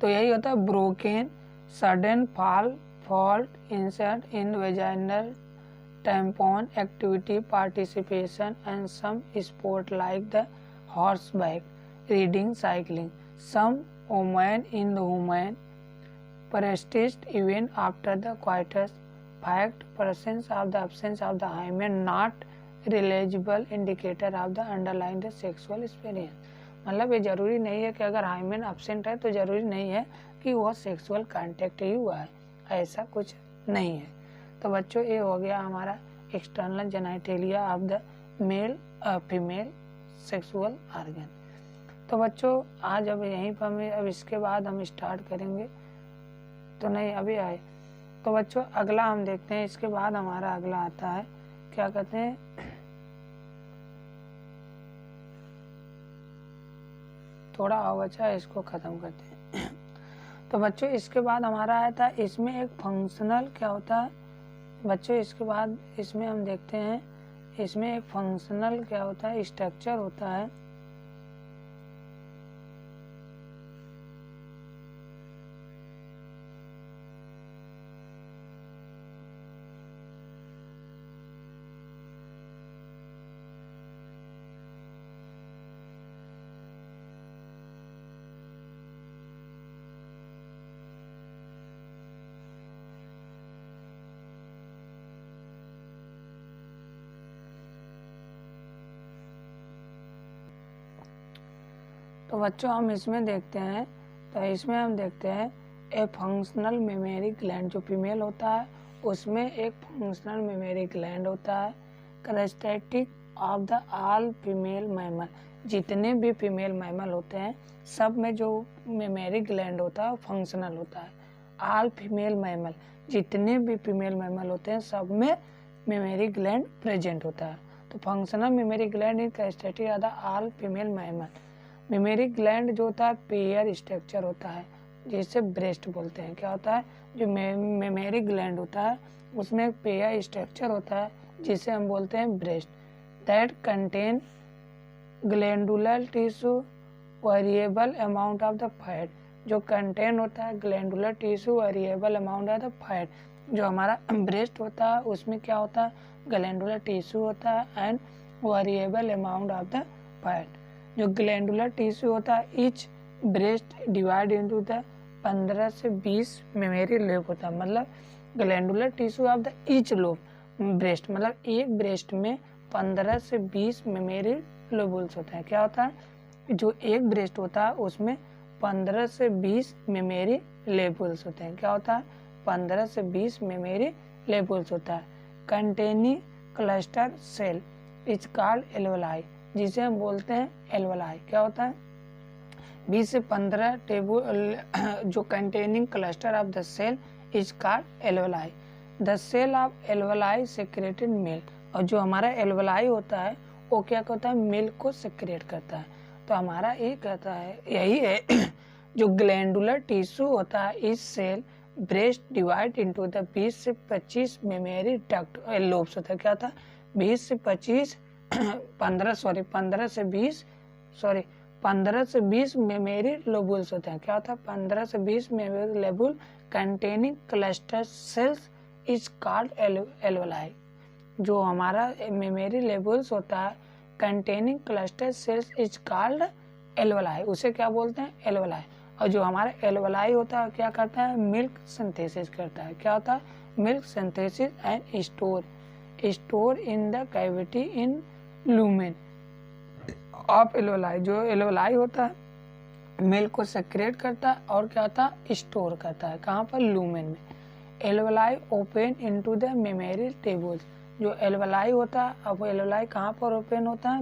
तो यही होता है broken sudden fault insert in vaginal tampon activity participation and some sport like the horseback riding, cycling. Some women in the women persist even after the coitus. Fact presence of the absence of the hymen not reliable indicator of the underlying sexual experience. मतलब ये जरूरी नहीं है कि अगर hymen absent है तो जरूरी नहीं है कि वह सेक्सुअल कांटेक्ट ही हुआ है, ऐसा कुछ नहीं है। तो बच्चों ये हो गया हमारा external genitalia of the male female sexual organ. तो बच्चों आज अब यहीं पर हमें अब इसके बाद हम स्टार्ट करेंगे, तो नहीं अभी आए। तो बच्चों अगला हम देखते हैं, इसके बाद हमारा अगला आता है क्या कहते हैं थोड़ा और बचा है इसको ख़त्म करते हैं। तो बच्चों इसके बाद हमारा आता है इसमें एक फंक्शनल क्या होता है बच्चों, इसके बाद इसमें हम देखते हैं इसमें एक फंक्शनल क्या होता है स्ट्रक्चर होता है। तो बच्चों हम इसमें देखते हैं, तो इसमें हम देखते हैं ए फंक्शनल मेमोरी ग्लैंड, जो फीमेल होता है उसमें एक फंक्शनल मेमोरी ग्लैंड होता है। Characteristic of the all female mammal, जितने भी फीमेल मैमल होते हैं सब में जो मेमोरी ग्लैंड होता है फंक्शनल होता है। ऑल फीमेल मैमल, जितने भी फीमेल मैमल होते हैं सब में मेमोरी ग्लैंड प्रेजेंट होता है। तो functional mammary gland is characteristic of the all female mammal. Memory gland जो होता है पेयर स्ट्रक्चर होता है जिसे ब्रेस्ट बोलते हैं। क्या होता है जो मेमोरी ग्लैंड होता है उसमें एक पेयर स्ट्रक्चर होता है जिसे हम बोलते हैं breast. That contain glandular tissue variable amount of the fat, जो कंटेन होता है glandular tissue variable amount of the fat. जो हमारा ब्रेस्ट होता है उसमें क्या होता है ग्लैंडुलर टिश्यू होता है and variable amount of the fat. जो ग्लैंडुलर टिश्यू होता है etch breast divide into the 15 से 20 मेमोरी लोब होता है, मतलब glandular tissue of the each lobe breast, मतलब एक ब्रेस्ट में 15 से 20 मेमोरी लोबुल्स होते हैं। क्या होता है, जो एक ब्रेस्ट होता है उसमें 15 से 20 मेमोरी लेबुल्स होते हैं। क्या होता है, 15 से 20 मेमोरी लेबुल्स होता है। Containing cluster cell is called alveoli, जिसे हम बोलते हैं एल्वेलाई। क्या होता है, 20 से 15 टेबल जो containing cluster of the cell is called alveoli. The cell of alveoli secreted milk, और जो हमारा एल्वेलाई होता है वो क्या करता है, मिल्क को सेक्रेट करता है। तो हमारा ये कहता है, यही है जो ग्लैंडुलर टिश्यू होता है इस cell breast divide into the 20 से 25 मेमोरी डक्ट लोब्स होता है। क्या था, 20 से 25 15 से 20 मेमोरी लोबुल्स होते हैं। क्या होता है, 15 से 20 mammary lobule containing cluster cells is called alveoli. जो हमारा मेमोरी लेबल्स होता है containing cluster cells is called alveoli, उसे क्या बोलते हैं, एल्वेलाई। और जो हमारा एल्वेलाई होता है क्या करता है, मिल्क सिंथेसिस करता है। क्या होता है, milk synthesis and store in the cavity in lumen of alveoli. जो एल्वेलाई होता है मिल्क को सेक्रेट करता है और क्या होता है, स्टोर करता है। कहाँ पर, लूमेन में। Alveoli open into the memory tables, जो एल्वेलाई होता है, अब एल्वेलाई कहाँ पर ओपन होता है,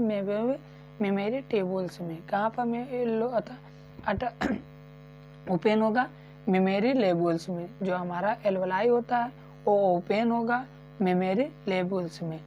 मेमोरी टेबल्स में। कहाँ पर ओपन होगा, मेमोरी लेबल्स में। जो हमारा एल्वेलाई होता है वो ओपन होगा मेमोरी लेबल्स में।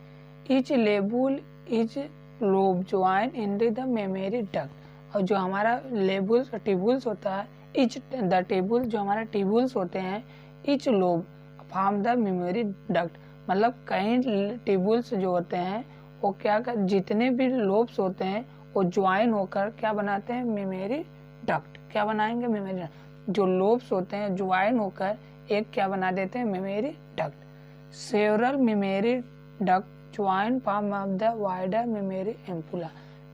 Each lobule is lobe join in the mammary duct, और जो हमारा लेबुल्स टेबुल्स होता है, ईच द टेबुल, जो हमारा टेबुल्स होते हैं, each lobe form the mammary duct, मतलब कई टेबुल्स जो होते हैं वो क्या कर, जितने भी लोब्स होते हैं वो ज्वाइन होकर क्या बनाते हैं, मेमोरी डक्ट। क्या बनाएंगे, मेमोरी डक्ट। जो लोब्स होते हैं ज्वाइन होकर एक क्या बना देते हैं, memory duct. Several memory duct join form of the wider mammary ampulla,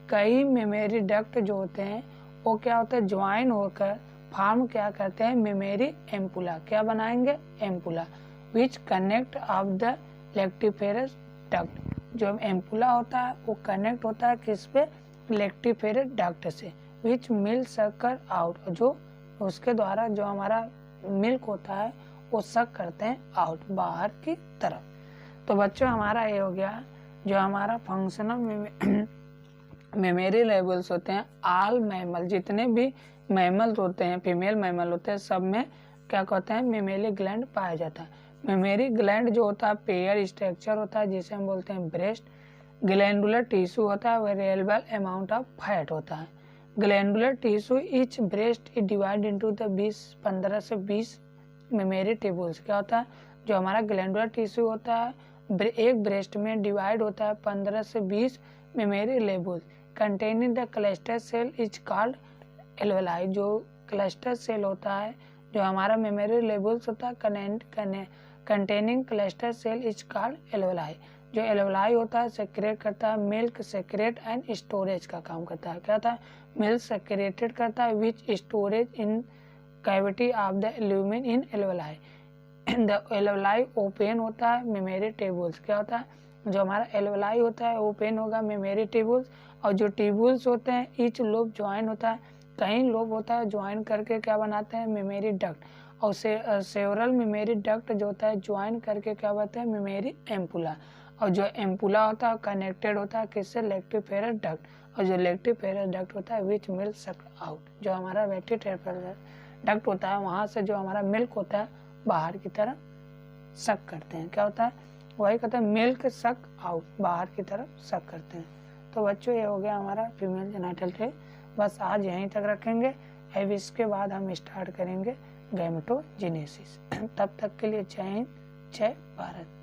कई मेमोरी डक्ट जो होते हैं वो क्या होता है, ज्वाइन होकर फॉर्म क्या करते हैं, मेमोरी एम्पुला। क्या बनाएंगे, ampulla. Which connect of the lactiferous duct, जो एम्पुला होता है वो कनेक्ट होता है किस पे, लेक्टिफेरस डक्ट से। विच मिल्क शक्कर आउट, जो उसके द्वारा जो हमारा मिल्क होता है वो सक करते हैं आउट, बाहर की तरफ। तो बच्चों हमारा ये हो गया जो हमारा फंक्शनल मेमोरी लेवल्स होते हैं। ऑल मैमल, जितने भी मैमल्स होते हैं, फीमेल मैमल होते हैं, सब में क्या कहते हैं, मेमोरी ग्लैंड पाया जाता है। मेमोरी ग्लैंड जो होता है पेयर स्ट्रक्चर होता है जिसे हम बोलते हैं ब्रेस्ट। ग्लैंडुलर टिश्यू होता है वेरिएबल अमाउंट ऑफ फैट होता है। Glandular tissue each breast is divide into the 15 से 20 मेमोरी टेबल्स। क्या होता है, जो हमारा ग्लैंडुलर टिश्यू होता है एक ब्रेस्ट में डिवाइड होता है 15 से 20 mammary lobules containing the cluster cell is called alveoli. जो क्लस्टर सेल होता है, जो हमारा मेमोरी लेबल्स होता है containing cluster cell is called alveoli. जो एल्वेलाई होता है सेक्रेट करता है मिल्क सेक्रेट एंड स्टोरेज का काम करता है। क्या होता है, मिल्क सेक्रेटेड करता है which storage in cavity of the lumen in alveoli. The alveoli open होता है मेमोरी टेबल्स। क्या होता है, जो हमारा एल्वेलाई होता है ओपन होगा मेमोरी टेबल्स, और जो टेबल्स होते हैं ईच लोब ज्वाइन होता है, कहीं लोब होता है ज्वाइन करके क्या बनाते हैं, मेमोरी डक्ट। और सेवरल मेमोरी डक्ट जो होता है ज्वाइन करके क्या बनाते हैं, मेमोरी एम्पुला। और जो एम्पुला होता है कनेक्टेड होता है किससे, लेक्टिफेरस डक्ट। और जो लेक्टिफेरस डक्ट होता है विच मिल्क सक आउट, जो हमारा लेक्टिफेरस डक्ट होता है वहाँ से जो हमारा मिल्क होता है बाहर की तरफ सक करते हैं। क्या होता है, वही कहते हैं मिल्क सक आउट, बाहर की तरफ सक करते हैं। तो बच्चों ये हो गया हमारा फीमेल जेनिटल ट्रैक्ट। बस आज यहीं तक रखेंगे, अब इसके बाद हम स्टार्ट करेंगे गैमेटोजेनेसिस। तब तक के लिए जय हिंद, जय भारत।